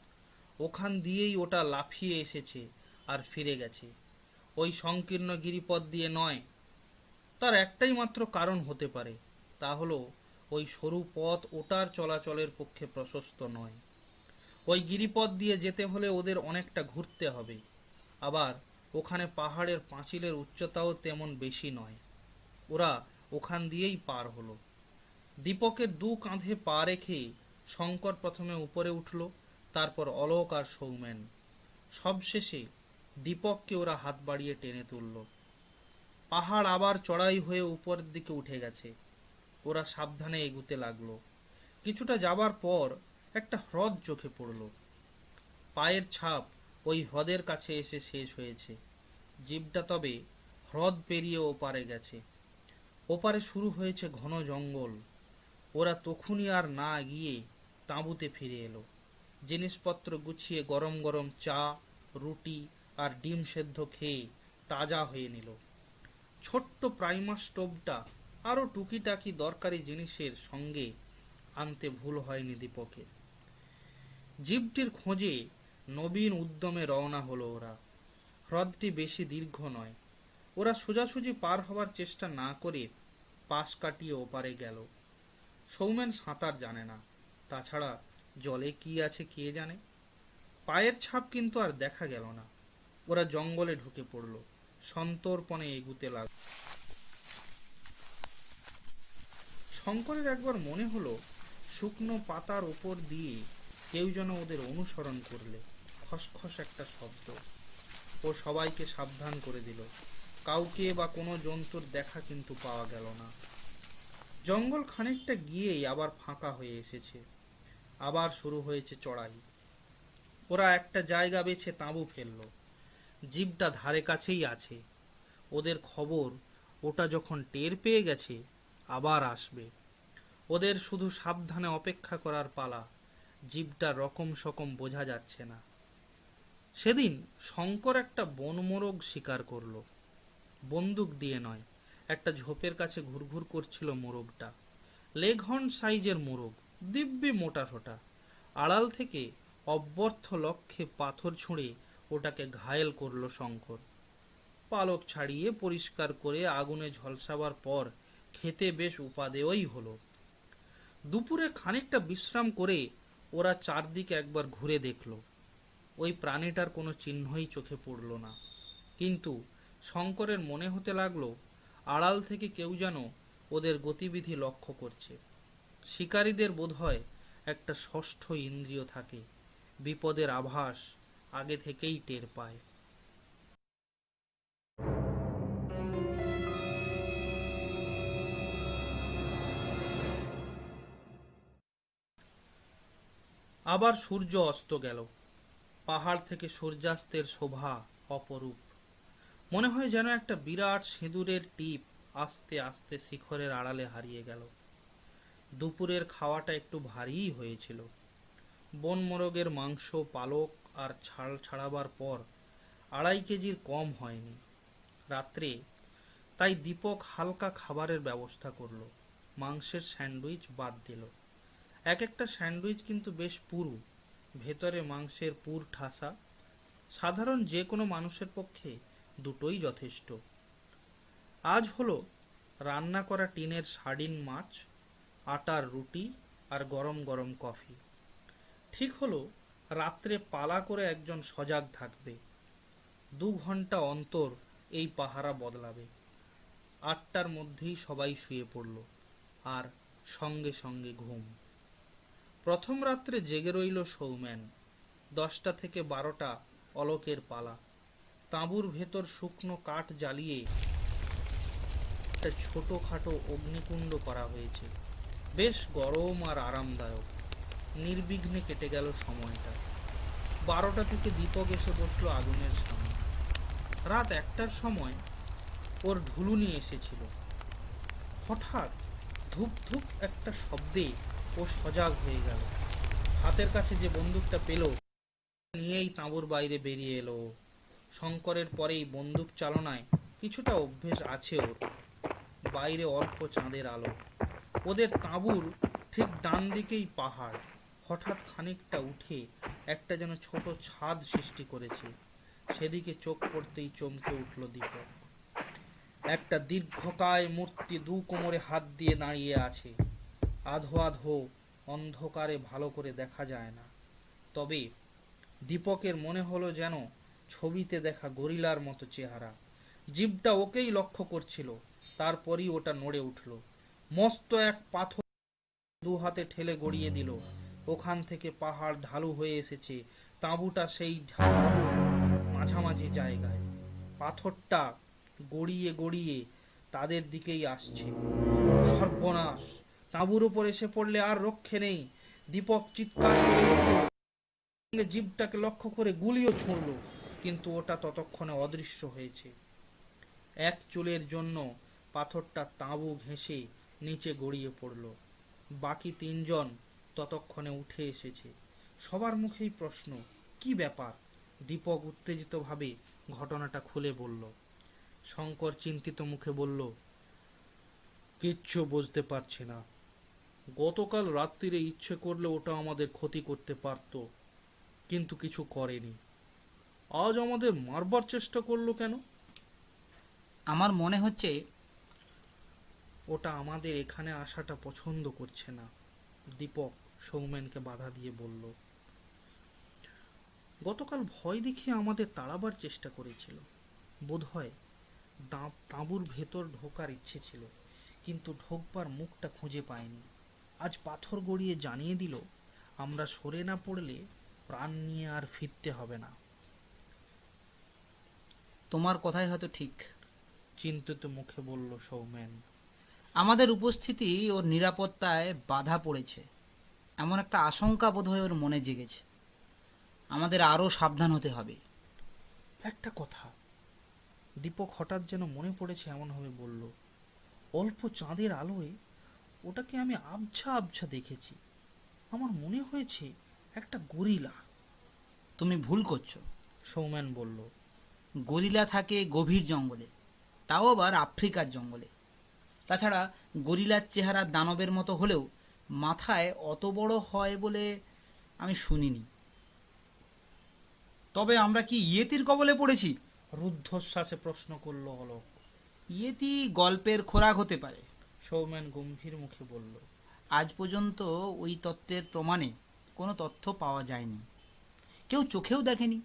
ওখান দিয়েই ওটা লাফিয়ে এসেছে আর ফিরে গেছে। ওই সংকীর্ণ গিরিপথ দিয়ে নয়। তার একটাই মাত্র কারণ হতে পারে, তা হলো ওই সরু পথ ওটার চলাচলের পক্ষে প্রশস্ত নয়। ওই গিরিপথ দিয়ে যেতে হলে ওদের অনেকটা ঘুরতে হবে। আবার ওখানে পাহাড়ের পাঁচিলের উচ্চতাও তেমন বেশি নয়। ওরা ওখান দিয়েই পার হলো। দীপকের দু কাঁধে পা রেখে শঙ্কর প্রথমে উপরে উঠল, তারপর অলোক আর সৌমেন। সবশেষে দীপককে ওরা হাত বাড়িয়ে টেনে তুলল। পাহাড় আবার চড়াই হয়ে উপরের দিকে উঠে গেছে। ওরা সাবধানে এগুতে লাগলো। কিছুটা যাবার পর একটা হ্রদ চোখে পড়ল। পায়ের ছাপ ওই হ্রদের কাছে এসে শেষ হয়েছে। জীবটা তবে হ্রদ পেরিয়ে ওপারে গেছে। ওপারে শুরু হয়েছে ঘন জঙ্গল। ওরা তখনই আর না গিয়ে তাঁবুতে ফিরে এলো। জিনিসপত্র গুছিয়ে গরম গরম চা, রুটি আর ডিম সেদ্ধ খেয়ে তাজা হয়ে নিল। ছোট্ট প্রাইমার স্টোভটা আরো টুকিটাকি দরকারি জিনিসের সঙ্গে আনতে ভুল হয়নি দীপকের। জীবটির খোঁজে নবীন উদ্যমে রওনা হলো ওরা। হ্রদটি বেশি দীর্ঘ নয়। ওরা সোজাসুজি পার হবার চেষ্টা না করে পাশ কাটিয়ে ওপারে গেল। সৌমেন সাঁতার জানে না, তাছাড়া জলে কি আছে কে জানে। পায়ের ছাপ কিন্তু আর দেখা গেল না। ওরা জঙ্গলে ঢুকে পড়ল, সন্তর্পণে এগুতে লাগল। শঙ্করের একবার মনে হলো শুকনো পাতার ওপর দিয়ে কেউ যেন ওদের অনুসরণ করলে। খসখস একটা শব্দ। ও সবাইকে সাবধান করে দিল। কাউকে বা কোনো জন্তুর দেখা কিন্তু পাওয়া গেল না। জঙ্গল খানিকটা গিয়েই আবার ফাঁকা হয়ে এসেছে। আবার শুরু হয়েছে চড়াই। ওরা একটা জায়গা বেছে তাঁবু ফেলল। জীবটা ধারে কাছেই আছে। ওদের খবর ওটা যখন টের পেয়ে গেছে আবার আসবে। ওদের শুধু সাবধানে অপেক্ষা করার পালা। জীবটা রকম সকম বোঝা যাচ্ছে না। সেদিন শঙ্কর একটা বনমোরগ শিকার করলো। বন্দুক দিয়ে নয়, একটা ঝোপের কাছে ঘুরঘুর করছিল মোরগটা। লেঘর্ন সাইজের মোরগ, দিব্যি মোটা সোটা। আড়াল থেকে অব্যর্থ লক্ষ্যে পাথর ছুঁড়ে ওটাকে ঘায়েল করলো শঙ্কর। পালক ছাড়িয়ে পরিষ্কার করে আগুনে ঝলসাবার পর খেতে বেশ উপাদেয়ই হলো। দুপুরে খানিকটা বিশ্রাম করে ওরা চারদিকে একবার ঘুরে দেখল। ওই প্রাণীটার কোনো চিহ্নই চোখে পড়ল না, কিন্তু শঙ্করের মনে হতে লাগলো আড়াল থেকে কেউ যেন ওদের গতিবিধি লক্ষ্য করছে। শিকারীদের বোধহয় একটা ষষ্ঠ ইন্দ্রিয় থাকে, বিপদের আভাস আগে থেকেই টের পায়। আবার সূর্য অস্ত গেল। পাহাড় থেকে সূর্যাস্তের শোভা অপরূপ। মনে হয় যেন একটা বিরাট সিঁদুরের টিপ আস্তে আস্তে শিখরের আড়ালে হারিয়ে গেল। দুপুরের খাওয়াটা একটু ভারীই হয়েছিল। বন মোরগের মাংস, পালক আর ছাল ছাড়াবার পর 2.5 কেজির কম হয়নি। রাত্রে তাই দীপক হালকা খাবারের ব্যবস্থা করলো। মাংসের স্যান্ডউইচ বাদ দিল। এক একটা স্যান্ডউইচ কিন্তু বেশ পুরু, ভেতরে মাংসের পুর ঠাসা। সাধারণ যে কোনো মানুষের পক্ষে দুটোই যথেষ্ট। আজ হলো রান্না করা টিনের সার্ডিন মাছ, আটার রুটি আর গরম গরম কফি। ঠিক হলো রাত্রে পালা করে একজন সজাগ থাকবে। 2 ঘন্টা অন্তর এই পাহারা বদলাবে। 8টার মধ্যেই সবাই শুয়ে পড়ল, আর সঙ্গে সঙ্গে ঘুম। প্রথম রাত্রে জেগে রইল সৌমেন। 10টা থেকে 12টা অলোকের পালা। তাঁবুর ভেতর শুকনো কাঠ জ্বালিয়ে একটা ছোটখাটো অগ্নিকুণ্ড করা হয়েছে। বেশ গরম আর আরামদায়ক। নির্বিঘ্নে কেটে গেল সময়টা। 12টা থেকে দীপক এসে বসলো আগুনের সামনে। রাত 1টার সময় ওর ঢুলুনি এসেছিল। হঠাৎ ধুপ ধুপ একটা শব্দে ও সজাগ হয়ে গেল। হাতের কাছে যে বন্দুকটা পেল নিয়েই তাঁবুর বাইরে বেরিয়ে এলো। শঙ্করের পরেই বন্দুক চালনায় কিছুটা অভ্যেস আছে ওর। বাইরে অল্প চাঁদের আলো। ওদের তাঁবুর ঠিক ডান দিকেই পাহাড়। হঠাৎ খানিকটা উঠে একটা যেন ছোট ছাদ সৃষ্টি করেছে। সেদিকে চোখ পড়তেই চমকে উঠল দীপক। একটা দীর্ঘকায় মূর্তি 2 কোমরে হাত দিয়ে দাঁড়িয়ে আছে। আধো আধো অন্ধকারে ভালো করে দেখা যায় না, তবে দীপকের মনে হলো যেন ছবিতে দেখা গরিলার মতো চেহারা। জিভটা ওকেই লক্ষ্য করছিল। তারপরই ওটা নড়ে উঠল। মস্ত এক পাথর 2 হাতে ঠেলে গড়িয়ে দিল। ওখান থেকে পাহাড় ঢালু হয়ে এসেছে। তাঁবুটা সেই ঢালুর মাঝামাঝি জায়গায়। পাথরটা গড়িয়ে গড়িয়ে তাদের দিকেই আসছে। সর্বনাশ! তাঁবুর উপর এসে পড়লে আর রক্ষে নেই। দীপক চিৎকার করে উঠল। জিভটাকে লক্ষ্য করে গুলিও ছুঁড়ল, কিন্তু ওটা ততক্ষণে অদৃশ্য হয়েছে। এক চুলের জন্য পাথরটা তাঁবু ঘেঁষে নিচে গড়িয়ে পড়ল। বাকি 3জন ততক্ষণে উঠে এসেছে। সবার মুখেই প্রশ্ন, কি ব্যাপার? দীপক উত্তেজিতভাবে ঘটনাটা খুলে বলল। শঙ্কর চিন্তিত মুখে বলল, কিচ্ছু বুঝতে পারছি না। গতকাল রাত্রিরে ইচ্ছে করলে ওটা আমাদের ক্ষতি করতে পারত, কিন্তু কিছু করেনি। আজ আমাদের মারবার চেষ্টা করলো কেন? আমার মনে হচ্ছে ওটা আমাদের এখানে আসাটা পছন্দ করছে না, দীপক সৌমেনকে বাধা দিয়ে বলল। গতকাল ভয় দেখিয়ে আমাদের তাড়াবার চেষ্টা করেছিল। বোধহয় তাঁবুর ভেতর ঢোকার ইচ্ছে ছিল, কিন্তু ঢোকবার মুখটা খুঁজে পায়নি। আজ পাথর গড়িয়ে জানিয়ে দিল আমরা সরে না পড়লে প্রাণ নিয়ে আর ফিরতে হবে না। তোমার কথাই হয়তো ঠিক। চিন্তিত মুখে বলল সৌমেন। আমাদের উপস্থিতি ওর নিরাপত্তায় বাধা পড়েছে, এমন একটা আশঙ্কা বোধহয় ওর মনে জেগেছে। আমাদের আরো সাবধান হতে হবে। একটা কথা, দীপক হঠাৎ যেন মনে পড়েছে এমনভাবে বলল, অল্প চাঁদের আলোয় ওটাকে আমি আবছা আবছা দেখেছি। আমার মনে হয়েছে একটা গরিলা। তুমি ভুল করছো। সৌমেন বলল। গরিলা থাকে গভীর জঙ্গলে, তাও আবার আফ্রিকার জঙ্গলে। তাছাড়া গরিলার চেহারা দানবের মতো হলেও মাথায় অত বড় হয় বলে আমি শুনিনি। তবে আমরা কি ইয়েতির কবলে পড়েছি? রুদ্ধশ্বাসে প্রশ্ন করল অলোক। ইয়েতি গল্পের খোরাক হতে পারে, সৌমেন গম্ভীর মুখে বলল। আজ পর্যন্ত ওই তত্ত্বের প্রমাণে কোনো তথ্য পাওয়া যায়নি। কেউ চোখেও দেখেনি।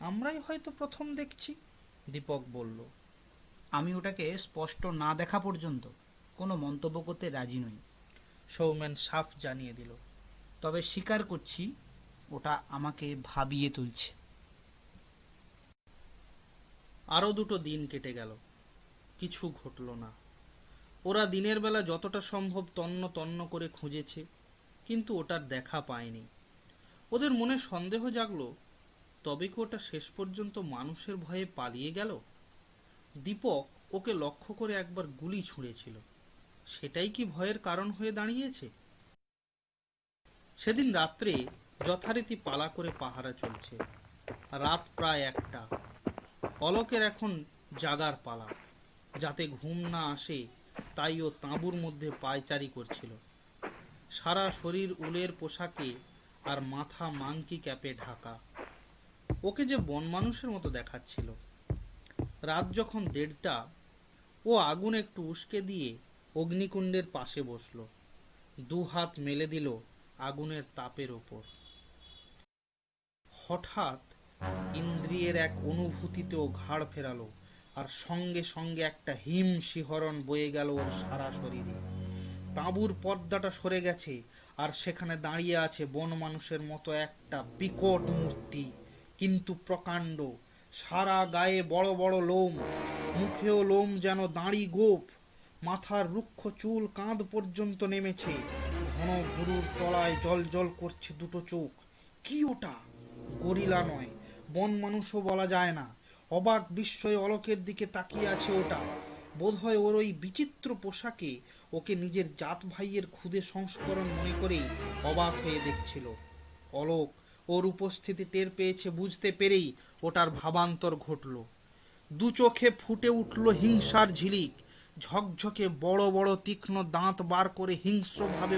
আমরাই হয়তো প্রথম দেখছি, দীপক বলল। আমি ওটাকে স্পষ্ট না দেখা পর্যন্ত কোনো মন্তব্য করতে রাজি নই। সৌমেন সাফ জানিয়ে দিল। তবে স্বীকার করছি, ওটা আমাকে ভাবিয়ে তুলছে। আরো 2টো দিন কেটে গেল, কিছু ঘটল না। ওরা দিনের বেলা যতটা সম্ভব তন্ন তন্ন করে খুঁজেছে, কিন্তু ওটার দেখা পায়নি। ওদের মনে সন্দেহ জাগলো, তবে কি ওটা শেষ পর্যন্ত মানুষের ভয়ে পালিয়ে গেল? দীপক ওকে লক্ষ্য করে একবার গুলি ছুঁড়েছিল, সেটাই কি ভয়ের কারণ হয়ে দাঁড়িয়েছে? সেদিন রাত্রে যথারীতি পালা করে পাহারা চলছে। রাত প্রায় 1টা। অলোকের এখন জাগার পালা। যাতে ঘুম না আসে তাই ও তাঁবুর মধ্যে পায়চারি করছিল। সারা শরীর উলের পোশাকে আর মাথা মাংকি ক্যাপে ঢাকা। ওকে যে বন মানুষের মতো দেখাচ্ছিল। রাত যখন 1:30, ও আগুন একটু উস্কে দিয়ে অগ্নিকুণ্ডের পাশে বসলো। 2 হাত মেলে দিল আগুনের তাপের ওপর। হঠাৎ ইন্দ্রিয়ের এক অনুভূতিতে ও ঘাড় ফেরালো, আর সঙ্গে সঙ্গে একটা হিম শিহরণ বয়ে গেল ওর সারা শরীরে। তাঁবুর পর্দাটা সরে গেছে, আর সেখানে দাঁড়িয়ে আছে বন মানুষের মতো একটা বিকট মূর্তি, কিন্তু প্রকাণ্ড। সারা গায়ে বড় বড় লোম, মুখেও লোম যেন দাঁড়ি গোঁফ। মাথার রুক্ষ চুল কাঁধ পর্যন্ত নেমেছে। ঘন ভুরুর তলায় জল জল করছে 2টো চোখ। কি ওটা? গরিলা নয়, বন মানুষও বলা যায় না। অবাক বিস্ময়ে অলোকের দিকে তাকিয়ে আছে ওটা। বোধহয় ওর ওই বিচিত্র পোশাকে ওকে নিজের জাত ভাইয়ের খুদে সংস্করণ মনে করেই অবাক হয়ে দেখছিল। অলোক ওর উপস্থিতি টের পেয়েছে, বুঝতে পেরেই ওটার ভাবান্তর ঘটল। 2 চোখে ফুটে উঠল হিংসার ঝিলিক। ঝকঝকে বড় বড় তীক্ষ্ণ দাঁত বার করে হিংস্রভাবে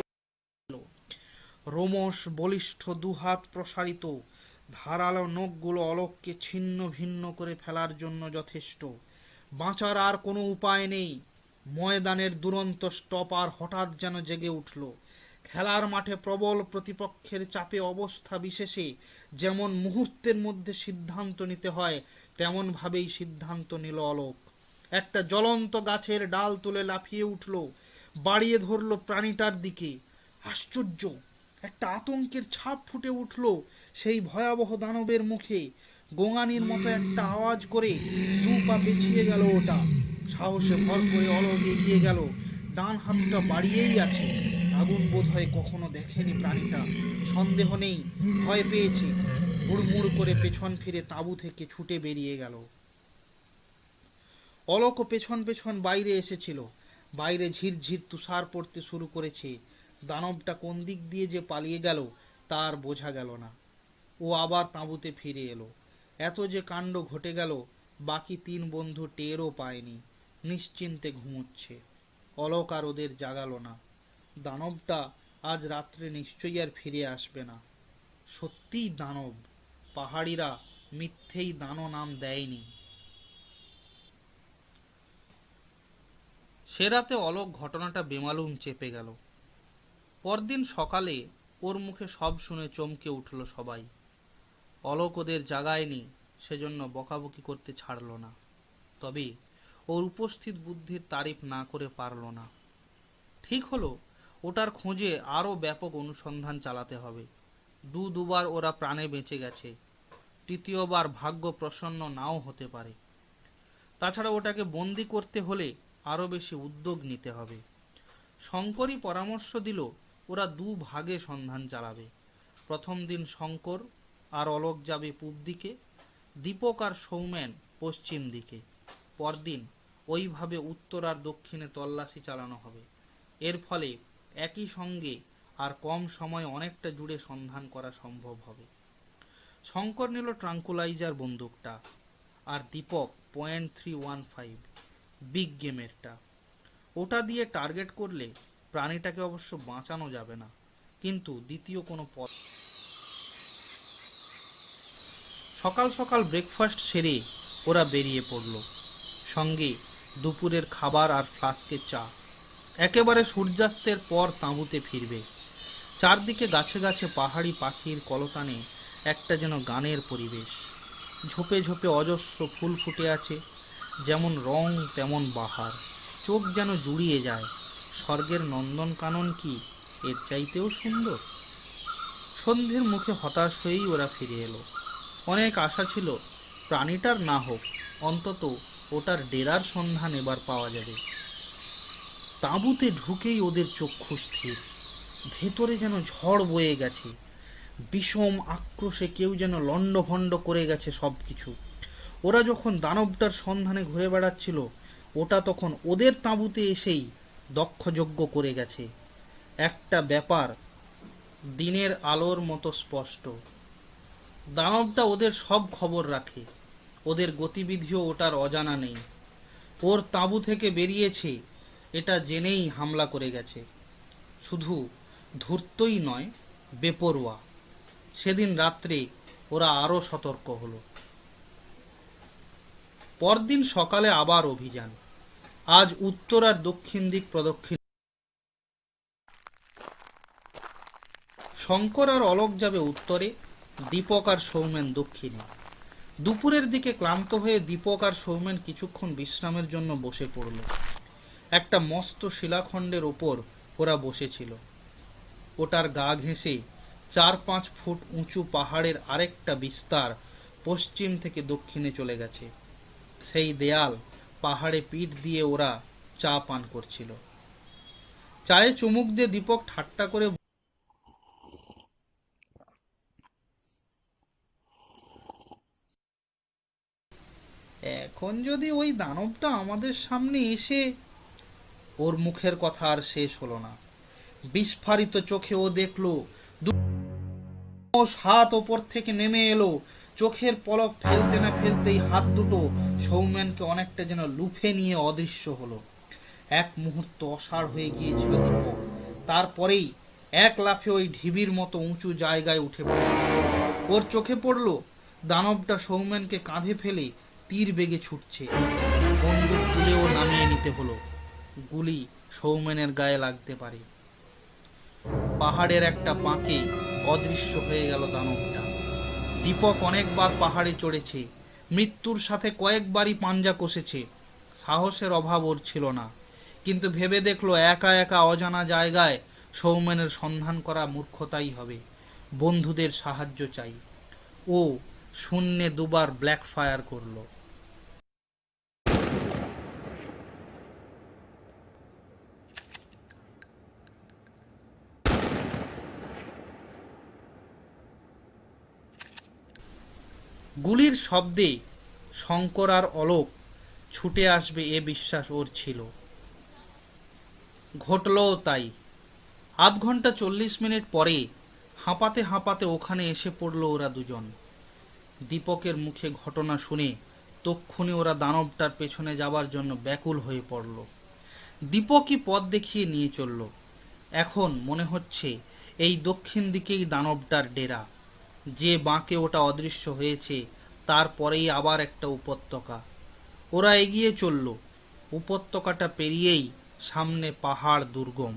রোমশ বলিষ্ঠ 2 হাত প্রসারিত। ধারালো নখগুলো অলোককে ছিন্ন ভিন্ন করে ফেলার জন্য যথেষ্ট। বাঁচার আর কোনো উপায় নেই। ময়দানের দুরন্ত স্টপার হঠাৎ যেন জেগে উঠল। খেলার মাঠে প্রবল প্রতিপক্ষের চাপে অবস্থা বিশেষে যেমন মুহূর্তের মধ্যে সিদ্ধান্ত নিতে হয়, তেমন ভাবেই সিদ্ধান্ত নিল অলোক। একটা জ্বলন্ত গাছের ডাল তুলে লাফিয়ে উঠল, বাড়িয়ে ধরল প্রাণীটার দিকে। আশ্চর্য! একটা আতঙ্কের ছাপ ফুটে উঠল সেই ভয়াবহ দানবের মুখে। গোঙানির মতো একটা আওয়াজ করে 2 পা পেছিয়ে গেল ওটা। সাহসে ভর করে অলোক এগিয়ে গেল। ডান হাতটা বাড়িয়েই আছে। আগুন বোধহয় কখনো দেখেনি প্রাণীটা। সন্দেহ নেই, ভয় পেয়েছে। হুড়মুড় করে পেছন ফিরে তাঁবু থেকে ছুটে বেরিয়ে গেল। অলোকও পেছন পেছন বাইরে এসেছিল। বাইরে ঝিরঝির তুষার পড়তে শুরু করেছে। দানবটা কোন দিক দিয়ে যে পালিয়ে গেল তার বোঝা গেল না। ও আবার তাঁবুতে ফিরে এলো। এত যে কাণ্ড ঘটে গেল বাকি 3 বন্ধু টেরও পায়নি। নিশ্চিন্তে ঘুমোচ্ছে। অলোক আর ওদের জাগালো না। দানবটা আজ রাত্রে নিশ্চয়ই আর ফিরে আসবে না। সত্যিই দানব, পাহাড়িরা মিথ্যেই দানো নাম দেয়নি। সে রাতে অলোক ঘটনাটা বেমালুম চেপে গেল। পরদিন সকালে ওর মুখে সব শুনে চমকে উঠল সবাই। অলোক ওদের জাগায়নি, সেজন্য বকাবকি করতে ছাড়ল না। তবে ওর উপস্থিত বুদ্ধির তারিফ না করে পারল না। ঠিক হলো ওটার খোঁজে আরো ব্যাপক অনুসন্ধান চালাতে হবে। 2বার ওরা প্রাণে বেঁচে গেছে, 3য়বার ভাগ্য প্রসন্ন নাও হতে পারে। তাছাড়া ওটাকে বন্দি করতে হলে আরো বেশি উদ্যোগ নিতে হবে। শঙ্করই পরামর্শ দিল ওরা 2 ভাগে সন্ধান চালাবে। প্রথম দিন শঙ্কর আর অলোক যাবে পূব দিকে, দীপক আর সৌমেন পশ্চিম দিকে। পরদিন ওইভাবে উত্তর আর দক্ষিণে তল্লাশি চালানো হবে। এর ফলে একই সঙ্গে আর কম সময়ে অনেকটা জুড়ে সন্ধান করা সম্ভব হবে। শঙ্কর নিল ট্রাঙ্কুলাইজার বন্দুকটা, আর দীপক .315 বিগ গেমেরটা। ওটা দিয়ে টার্গেট করলে প্রাণীটাকে অবশ্য বাঁচানো যাবে না, কিন্তু দ্বিতীয় কোনো পথ। সকাল সকাল ব্রেকফাস্ট সেরে ওরা বেরিয়ে পড়ল। সঙ্গে দুপুরের খাবার আর ফ্লাস্কে চা। একেবারে সূর্যাস্তের পর তাঁবুতে ফিরবে। চারদিকে গাছে গাছে পাহাড়ি পাখির কলতানে একটা যেন গানের পরিবেশ। ঝোপে ঝোপে অজস্র ফুল ফুটে আছে, যেমন রং তেমন বাহার। চোখ যেন জুড়িয়ে যায়। স্বর্গের নন্দনকানন কি এর চাইতেও সুন্দর? সন্ধ্যের মুখে হতাশ হয়েই ওরা ফিরে এলো। অনেক আশা ছিল প্রাণীটার না হোক, অন্তত ওটার ডেরার সন্ধান এবার পাওয়া যাবে। তাঁবুতে ঢুকেই ওদের চক্ষু স্থির। ভেতরে যেন ঝড় বয়ে গেছে, বিষম আক্রোশে কেউ যেন লণ্ডভণ্ড করে গেছে সবকিছু। ওরা যখন দানবটার সন্ধানে ঘুরে বেড়াচ্ছিল, ওটা তখন ওদের তাঁবুতে এসেই দক্ষযজ্ঞ করে গেছে। একটা ব্যাপার দিনের আলোর মতো স্পষ্ট, দানবটা ওদের সব খবর রাখে, ওদের গতিবিধিও ওটার অজানা নেই। ওর তাঁবু থেকে বেরিয়েছে এটা জেনেই হামলা করে গেছে। শুধু ধূর্তই নয়, বেপরোয়া। সেদিন রাত্রে ওরা আরো সতর্ক হলো। পরদিন সকালে আবার অভিযান। আজ উত্তর আর দক্ষিণ দিক প্রদক্ষিণ। শঙ্কর আর অলোক যাবে উত্তরে, দীপক আর সৌমেন দক্ষিণে। দুপুরের দিকে ক্লান্ত হয়ে দীপক আর সৌমেন কিছুক্ষণ বিশ্রামের জন্য বসে পড়ল। একটা মস্ত শিলাখণ্ডের ওপর ওরা বসেছিল। ওটার গা ঘেঁষে 4-5 ফুট উঁচু পাহাড়ের আরেকটা বিস্তার পশ্চিম থেকে দক্ষিণে চলে গেছে। সেই দেয়াল পাহাড়ে পিঠ দিয়ে ওরা চা পান করছিল। চায়ে চুমুক দিয়ে দীপক ঠাট্টা করে, এখন যদি ওই দানবটা আমাদের সামনে এসে। ওর মুখের কথা আর শেষ হলো না। বিস্ফারিত চোখে ও দেখলো হাত ওপর থেকে নেমে এলো। চোখের পলক ফেলতে না ফেলতেই হাত দুটো সৌমেনকে অনেকটা যেন লুফে নিয়ে অদৃশ্য হলো। এক মুহূর্ত অসাড় হয়ে গিয়েছিল দীপক। তারপরেই এক লাফে ওই ঢিবির মতো উঁচু জায়গায় উঠে পড়ল। ওর চোখে পড়ল দানবটা সৌমেনকে কাঁধে ফেলে তীর বেগে ছুটছে। বন্দুক তুলেও নামিয়ে নিতে হলো, গুলি সৌমেনের গায়ে লাগতে পারে। পাহাড়ের একটা বাঁকে অদৃশ্য হয়ে গেল দানবটা। দীপক অনেকবার পাহাড়ে চড়েছে, মৃত্যুর সাথে কয়েকবারই পাঞ্জা কষেছে। সাহসের অভাব ওর ছিল না, কিন্তু ভেবে দেখলো একা একা অজানা জায়গায় সৌমেনের সন্ধান করা মূর্খতাই হবে। বন্ধুদের সাহায্য চাই। ও শূন্যে দুবার ব্ল্যাক ফায়ার করলো। গুলির শব্দে শঙ্কর আর অলোক ছুটে আসবে এ বিশ্বাস ওর ছিল। ঘটলও তাই। আধ ঘন্টা 40 মিনিট পরে হাঁপাতে হাঁপাতে ওখানে এসে পড়ল ওরা দুজন। দীপকের মুখে ঘটনা শুনে তক্ষুনি ওরা দানবটার পেছনে যাবার জন্য ব্যাকুল হয়ে পড়ল। দীপকই পথ দেখিয়ে নিয়ে চলল। এখন মনে হচ্ছে এই দক্ষিণ দিকেই দানবটার ডেরা। যে বাঁকে ওটা অদৃশ্য হয়েছে তারপরেই আবার একটা উপত্যকা। ওরা এগিয়ে চলল। উপত্যকাটা পেরিয়েই সামনে পাহাড় দুর্গম।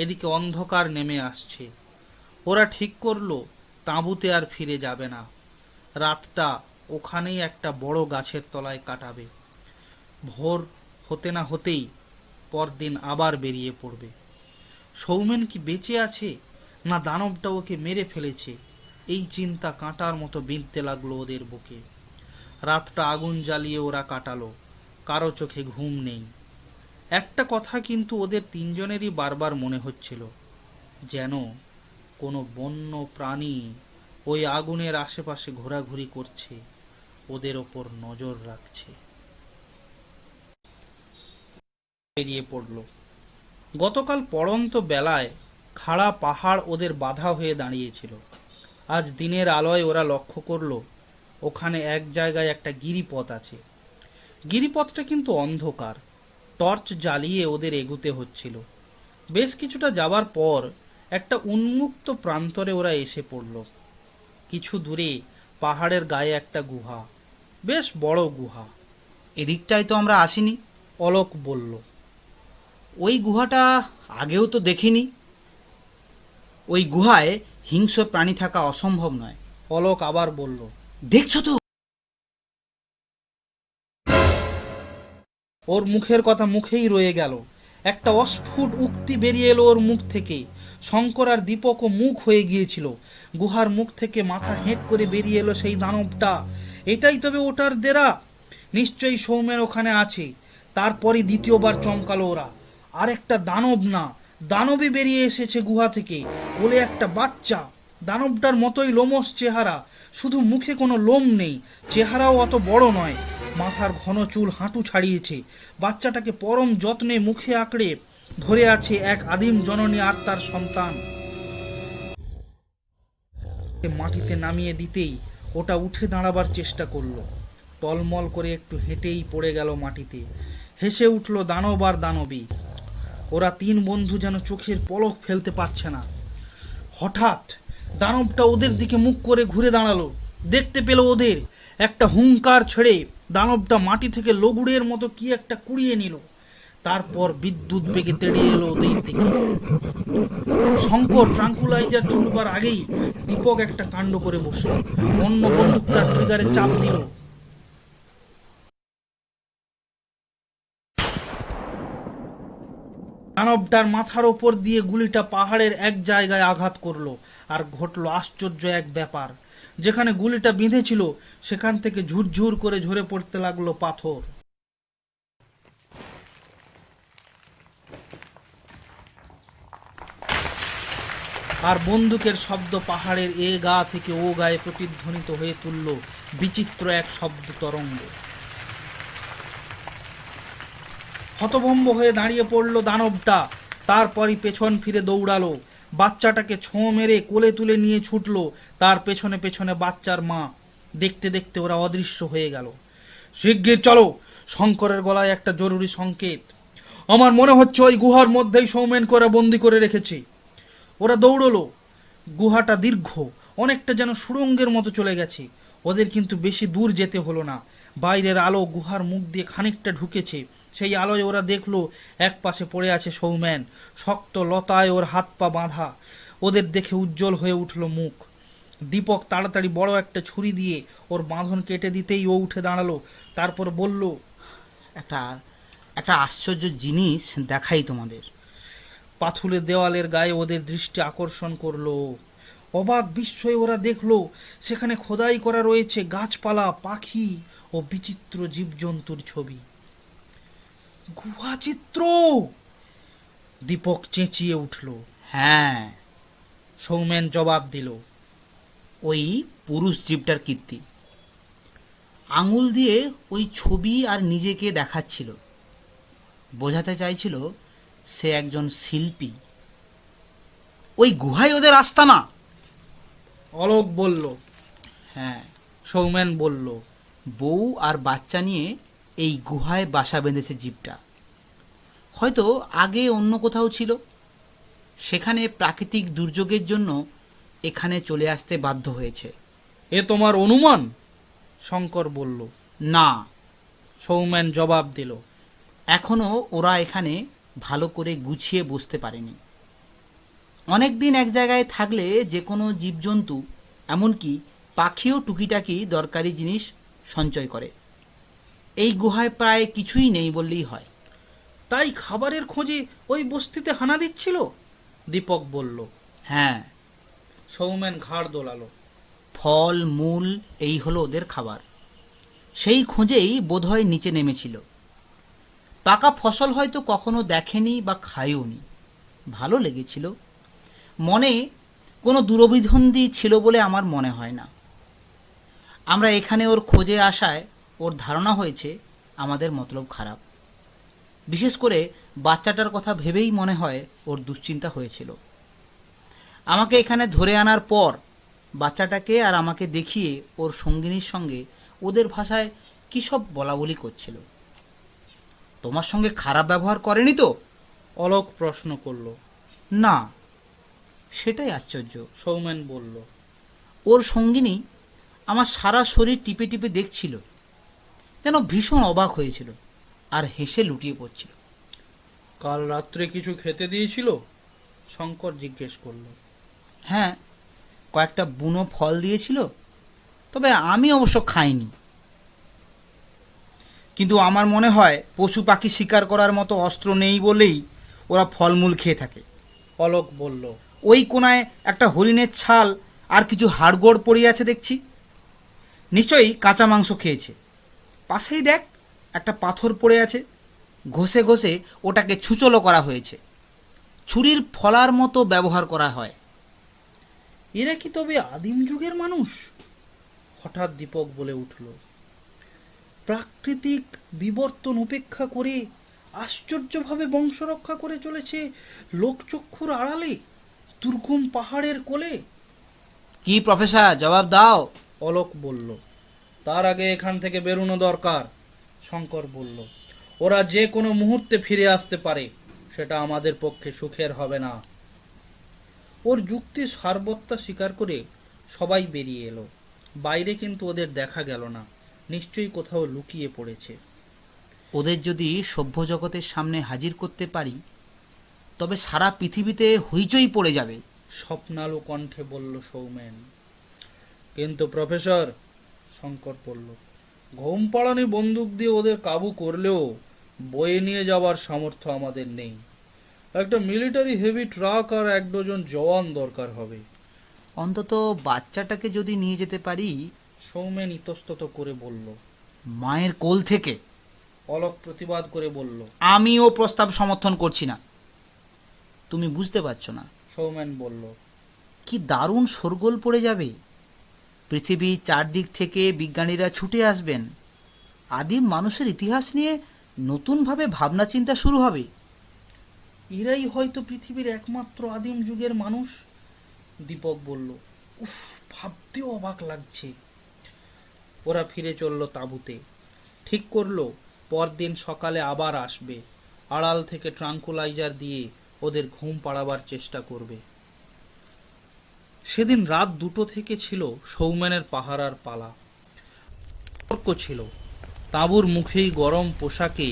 এদিকে অন্ধকার নেমে আসছে। ওরা ঠিক করলো তাঁবুতে আর ফিরে যাবে না। রাতটা ওখানেই একটা বড় গাছের তলায় কাটাবে। ভোর হতে না হতেই পরদিন আবার বেরিয়ে পড়বে। সৌমেন কি বেঁচে আছে, না দানবটা ওকে মেরে ফেলেছে, এই চিন্তা কাঁটার মতো বিঁধতে লাগলো ওদের বুকে। রাতটা আগুন জ্বালিয়ে ওরা কাটালো। কারো চোখে ঘুম নেই। একটা কথা কিন্তু ওদের তিনজনেরই বারবার মনে হচ্ছিল, যেন কোনো বন্য প্রাণী ওই আগুনের আশেপাশে ঘোরাঘুরি করছে, ওদের ওপর নজর রাখছে। বেরিয়ে পড়ল। গতকাল পড়ন্ত বেলায় খাড়া পাহাড় ওদের বাধা হয়ে দাঁড়িয়েছিল। আজ দিনের আলোয় ওরা লক্ষ্য করলো ওখানে এক জায়গায় একটা গিরিপথ আছে। গিরিপথটা কিন্তু অন্ধকার। টর্চ জ্বালিয়ে ওদের এগুতে হচ্ছিল। বেশ কিছুটা যাবার পর একটা উন্মুক্ত প্রান্তরে ওরা এসে পড়ল। কিছু দূরে পাহাড়ের গায়ে একটা গুহা, বেশ বড় গুহা। এদিকটায় তো আমরা আসিনি, অলোক বলল। ওই গুহাটা আগেও তো দেখিনি। ওই গুহায় হিংস্র প্রাণী থাকা অসম্ভব নয়। অলোক আবার বলল, দেখছো তো? ওর মুখের কথা মুখেই রয়ে গেল। একটা অস্ফুট উক্তি বেরিয়ে এলো ওর মুখ থেকে। শঙ্কর আর দীপকও মুখ হয়ে গিয়েছিল। গুহার মুখ থেকে মাথা হেঁট করে বেরিয়ে এলো সেই দানবটা। এটাই তবে ওটার ডেরা। নিশ্চয়ই সৌমেন ওখানে আছে। তারপরে দ্বিতীয়বার চমকালো ওরা। আর একটা দানব না, দানবী বেরিয়ে এসেছে গুহা থেকে, বলে একটা বাচ্চা। দানবটার মতোই লোমস চেহারা, শুধু মুখে কোনো লোম নেই, চেহারাও অত বড় নয়, মাথার ঘন চুল হাঁটু ছাড়িয়েছে। বাচ্চাটাকে পরম যত্নে মুখে আঁকড়ে ধরে আছে এক আদিম জননী আত্মার সন্তান। মাটিতে নামিয়ে দিতেই ওটা উঠে দাঁড়াবার চেষ্টা করলো, টলমল করে একটু হেঁটেই পড়ে গেল মাটিতে। হেসে উঠল দানব আর দানবী। ওরা তিন বন্ধু যেন চোখের পলক ফেলতে পারছে না। হঠাৎ দানবটা ওদের দিকে মুখ করে ঘুরে দাঁড়ালো, দেখতে পেল ওদের। একটা হুংকার ছেড়ে দানবটা মাটি থেকে লগুড়ের মতো কি একটা কুড়িয়ে নিল, তারপর বিদ্যুৎ বেগে তেড়ে এলো ওদের দিকে। শঙ্কর ট্রাঙ্কুলাইজার ছুটবার আগেই দীপক একটা কাণ্ড করে বসলো, অন্য বন্দুকটা ট্রিগারে চাপ দিল। দানবটার মাথার ওপর দিয়ে গুলিটা পাহাড়ের এক জায়গায় আঘাত করলো, আর ঘটলো আশ্চর্য এক ব্যাপার। যেখানে গুলিটা বিঁধেছিল সেখান থেকে ঝুরঝুর করে ঝরে পড়তে লাগলো পাথর। আর বন্দুকের শব্দ পাহাড়ের এ গা থেকে ও গায়ে প্রতিধ্বনিত হয়ে তুলল বিচিত্র এক শব্দ তরঙ্গ। হতভম্ব হয়ে দাঁড়িয়ে পড়ল দানবটা, তারপরই পেছন ফিরে দৌড়ালো। বাচ্চাটাকে ছোঁ মেরে কোলে তুলে নিয়ে ছুটলো, তার পেছনে পেছনে বাচ্চার মা। দেখতে দেখতে ওরা অদৃশ্য হয়ে গেল। শিগগির চলো, শঙ্করের গলায় একটা জরুরি সংকেত। আমার মনে হচ্ছে ওই গুহার মধ্যেই সৌমেন করে বন্দি করে রেখেছে। ওরা দৌড়লো। গুহাটা দীর্ঘ, অনেকটা যেন সুড়ঙ্গের মতো চলে গেছে। ওদের কিন্তু বেশি দূর যেতে হলো না। বাইরের আলো গুহার মুখ দিয়ে খানিকটা ঢুকেছে। সেই আলোয় ওরা দেখলো এক পাশে পড়ে আছে সৌমেন, শক্ত লতায় ওর হাত পা বাঁধা। ওদের দেখে উজ্জ্বল হয়ে উঠল মুখ। দীপক তাড়াতাড়ি বড় একটা ছুরি দিয়ে ওর বাঁধন কেটে দিতেই ও উঠে দাঁড়ালো, তারপর বলল, একটা একটা আশ্চর্য জিনিস দেখাই তোমাদের। পাথুরে দেওয়ালের গায়ে ওদের দৃষ্টি আকর্ষণ করলো। অবাক বিস্ময়ে ওরা দেখলো সেখানে খোদাই করা রয়েছে গাছপালা, পাখি ও বিচিত্র জীবজন্তুর ছবি। গুহা চিত্র! দীপক চেঁচিয়ে উঠল। হ্যাঁ, সৌমেন জবাব দিল, ওই পুরুষ জীবটার কীর্তি। আঙুল দিয়ে ওই ছবি আর নিজেকে দেখাচ্ছিল, বোঝাতে চাইছিল সে একজন শিল্পী। ওই গুহায় ওদের আস্তানা। অলোক বলল। হ্যাঁ, সৌমেন বলল, বউ আর বাচ্চা নিয়ে এই গুহায় বাসা বেঁধেছে জীবটা। হয়তো আগে অন্য কোথাও ছিল, সেখানে প্রাকৃতিক দুর্যোগের জন্য এখানে চলে আসতে বাধ্য হয়েছে। এ তোমার অনুমান? শঙ্কর বলল। না, সৌমেন জবাব দিল, এখনো ওরা এখানে ভালো করে গুছিয়ে বসতে পারেনি। অনেকদিন এক জায়গায় থাকলে যে কোনো জীবজন্তু, এমনকি পাখিও টুকিটাকি দরকারি জিনিস সঞ্চয় করে। এই গুহায় প্রায় কিছুই নেই বললেই হয়। তাই খাবারের খোঁজে ওই বস্তিতে হানা দিচ্ছিল? দীপক বলল। হ্যাঁ, সৌমেন ঘাড় দোলালো। ফল মূল এই হলো ওদের খাবার। সেই খোঁজেই বোধহয় নিচে নেমেছিল। পাকা ফসল হয়তো কখনো দেখেনি বা খায়ওনি, ভালো লেগেছিল। মনে কোনো দুরভিসন্ধি ছিল বলে আমার মনে হয় না। আমরা এখানে ওর খোঁজে আসায় ওর ধারণা হয়েছে আমাদের মতলব খারাপ। বিশেষ করে বাচ্চাটার কথা ভেবেই মনে হয় ওর দুশ্চিন্তা হয়েছিল। আমাকে এখানে ধরে আনার পর বাচ্চাটাকে আর আমাকে দেখিয়ে ওর সঙ্গিনীর সঙ্গে ওদের ভাষায় কী সব বলাবলি করছিল। তোমার সঙ্গে খারাপ ব্যবহার করেনি তো? অলোক প্রশ্ন করল। না, সেটাই আশ্চর্য। সৌমেন বলল। ওর সঙ্গিনী আমার সারা শরীর টিপে টিপে দেখছিল, যেন ভীষণ অবাক হয়েছিল আর হেসে লুটিয়ে পড়ছিল। কাল রাত্রে কিছু খেতে দিয়েছিল? শঙ্কর জিজ্ঞেস করল। হ্যাঁ, কয়েকটা বুনো ফল দিয়েছিল, তবে আমি অবশ্য খাইনি। কিন্তু আমার মনে হয় পশু পাখি শিকার করার মতো অস্ত্র নেই বলেই ওরা ফলমূল খেয়ে থাকে। অলোক বলল। ওই কোনায় একটা হরিণের ছাল আর কিছু হাড়গোড় পড়ে আছে দেখছি, নিশ্চয়ই কাঁচা মাংস খেয়েছে। পাশেই দেখ, একটা পাথর পড়ে আছে, ঘষে ঘষে ওটাকে ছুচলো করা হয়েছে। ছুরির ফলার মতো ব্যবহার করা হয়। এরা কি তবে আদিম যুগের মানুষ? হঠাৎ দীপক বলে উঠল। প্রাকৃতিক বিবর্তন উপেক্ষা করে আশ্চর্যভাবে বংশ রক্ষা করে চলেছে লোকচক্ষুর আড়ালে, দুর্গম পাহাড়ের কোলে। কি প্রফেসর, জবাব দাও। অলোক বলল। তার আগে এখান থেকে বেরোনো দরকার, শঙ্কর বলল। ওরা যে কোনো মুহূর্তে ফিরে আসতে পারে, সেটা আমাদের পক্ষে সুখের হবে না। ওর যুক্তি সারবত্তা স্বীকার করে সবাই বেরিয়ে এলো। বাইরে কিন্তু ওদের দেখা গেল না, নিশ্চয়ই কোথাও লুকিয়ে পড়েছে। ওদের যদি সভ্য জগতের সামনে হাজির করতে পারি, তবে সারা পৃথিবীতে হইচই পড়ে যাবে, স্বপ্নালু কণ্ঠে বলল সৌমেন। কিন্তু প্রফেসর, শঙ্কর বলল, ঘুম পাড়ানি বন্দুক দিয়ে ওদের কাবু করলেও বয়ে নিয়ে যাওয়ার সামর্থ্য আমাদের নেই। একটা মিলিটারি হেভি ট্রাক আর 1 ডজন জওয়ান দরকার হবে। অন্তত বাচ্চাটাকে যদি নিয়ে যেতে পারি। সৌমেন ইতস্তত করে বলল। মায়ের কোল থেকে। অলোক প্রতিবাদ করে বলল। আমিও প্রস্তাব সমর্থন করছি না। তুমি বুঝতে পারছো না, সৌমেন বলল। কি দারুণ শোরগোল পড়ে যাবে। পৃথিবীর চারদিক থেকে বিজ্ঞানীরা ছুটে আসবেন। আদিম মানুষের ইতিহাস নিয়ে নতুনভাবে ভাবনা চিন্তা শুরু হবে। এরাই হয়তো পৃথিবীর একমাত্র আদিম যুগের মানুষ, দীপক বলল। উফ, ভাবতেও অবাক লাগছে। ওরা ফিরে চলল তাঁবুতে। ঠিক করলো পরদিন সকালে আবার আসবে, আড়াল থেকে ট্রাঙ্কুলাইজার দিয়ে ওদের ঘুম পাড়াবার চেষ্টা করবে। সেদিন রাত 2টো থেকে ছিল সৌমেনের পাহারার পালা। তর্ক ছিল। তাঁবুর মুখেই গরম পোশাকে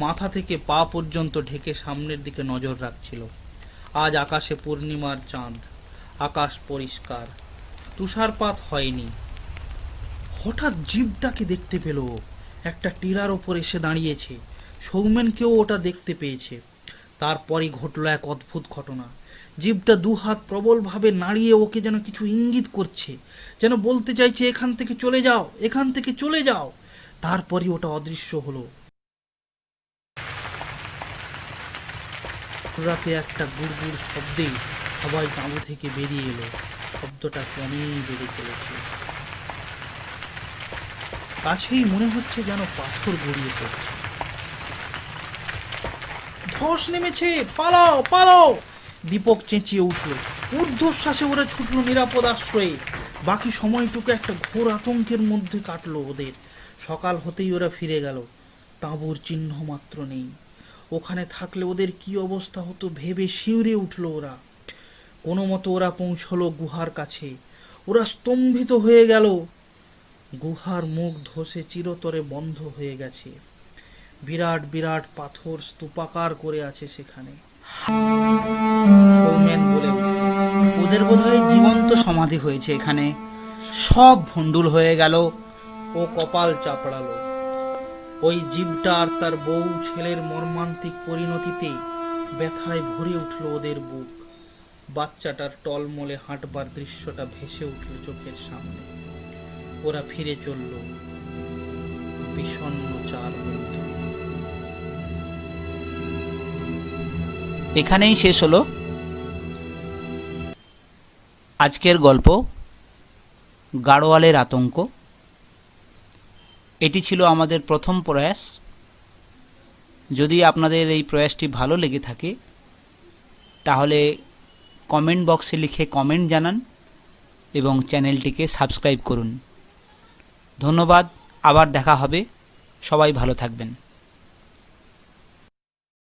মাথা থেকে পা পর্যন্ত ঢেকে সামনের দিকে নজর রাখছিল। আজ আকাশে পূর্ণিমার চাঁদ, আকাশ পরিষ্কার, তুষারপাত হয়নি। হঠাৎ জিপটাকে দেখতে পেল। একটা টিলার ওপর এসে দাঁড়িয়েছে। সৌমেনকেও ওটা দেখতে পেয়েছে। তারপরই ঘটল এক অদ্ভুত ঘটনা। জিপটা 2 হাত প্রবলভাবে নাড়িয়ে ওকে যেন কিছু ইঙ্গিত করছে, যেন বলতে চাইছে এখান থেকে চলে যাও, এখান থেকে চলে যাও। তারপরই ওটা অদৃশ্য হলো। রাতে একটা গুড়গুড় শব্দে সবাই তাঁবু থেকে বেরিয়ে এলো। শব্দটা ক্রমেই বেড়ে চলেছে। কাছেই মনে হচ্ছে যেন পাথর গড়িয়ে পড়ছে। ধস নেমেছে, পালাও পালাও! দীপক চেঁচিয়ে উঠল। ঊর্ধ্বশ্বাসে ওরা ছুটল নিরাপদ আশ্রয়ে। বাকি সময়টুকু একটা ঘোর আতঙ্কের মধ্যে কাটলো ওদের। সকাল হতেই ওরা ফিরে গেল। তাঁবুর চিহ্ন মাত্র নেই। ওখানে থাকলে ওদের কি অবস্থা হতো ভেবে শিউরে উঠল ওরা। কোনো মতো ওরা পৌঁছলো গুহার কাছে। ওরা স্তম্ভিত হয়ে গেল। গুহার মুখ ধসে চিরতরে বন্ধ হয়ে গেছে। বিরাট বিরাট পাথর স্তূপাকার করে আছে সেখানে। সৌমেন বলে উঠল, ওদের বোধহয় জীবন্ত সমাধি হয়েছে এখানে। সব ভণ্ডুল হয়ে গেল। ও কপাল চাপড়ালো। ওই জীবটা আর তার বউ ছেলের মর্মান্তিক পরিণতিতে ব্যথায় ভরে উঠল ওদের বুক। বাচ্চাটার টলমলে হাঁটবার দৃশ্যটা ভেসে উঠল চোখের সামনে। ওরা ফিরে চলল বিষণ্ণ চার বন্ধু। এখানেই শেষ হলো আজকের গল্প, গাড়োয়ালের আতঙ্ক। এটি ছিল আমাদের প্রথম প্রয়াস। যদি আপনাদের এই প্রয়াসটি ভালো লেগে থাকে, তাহলে কমেন্ট বক্সে লিখে কমেন্ট জানান এবং চ্যানেলটিকে সাবস্ক্রাইব করুন। ধন্যবাদ, আবার দেখা হবে। সবাই ভালো থাকবেন।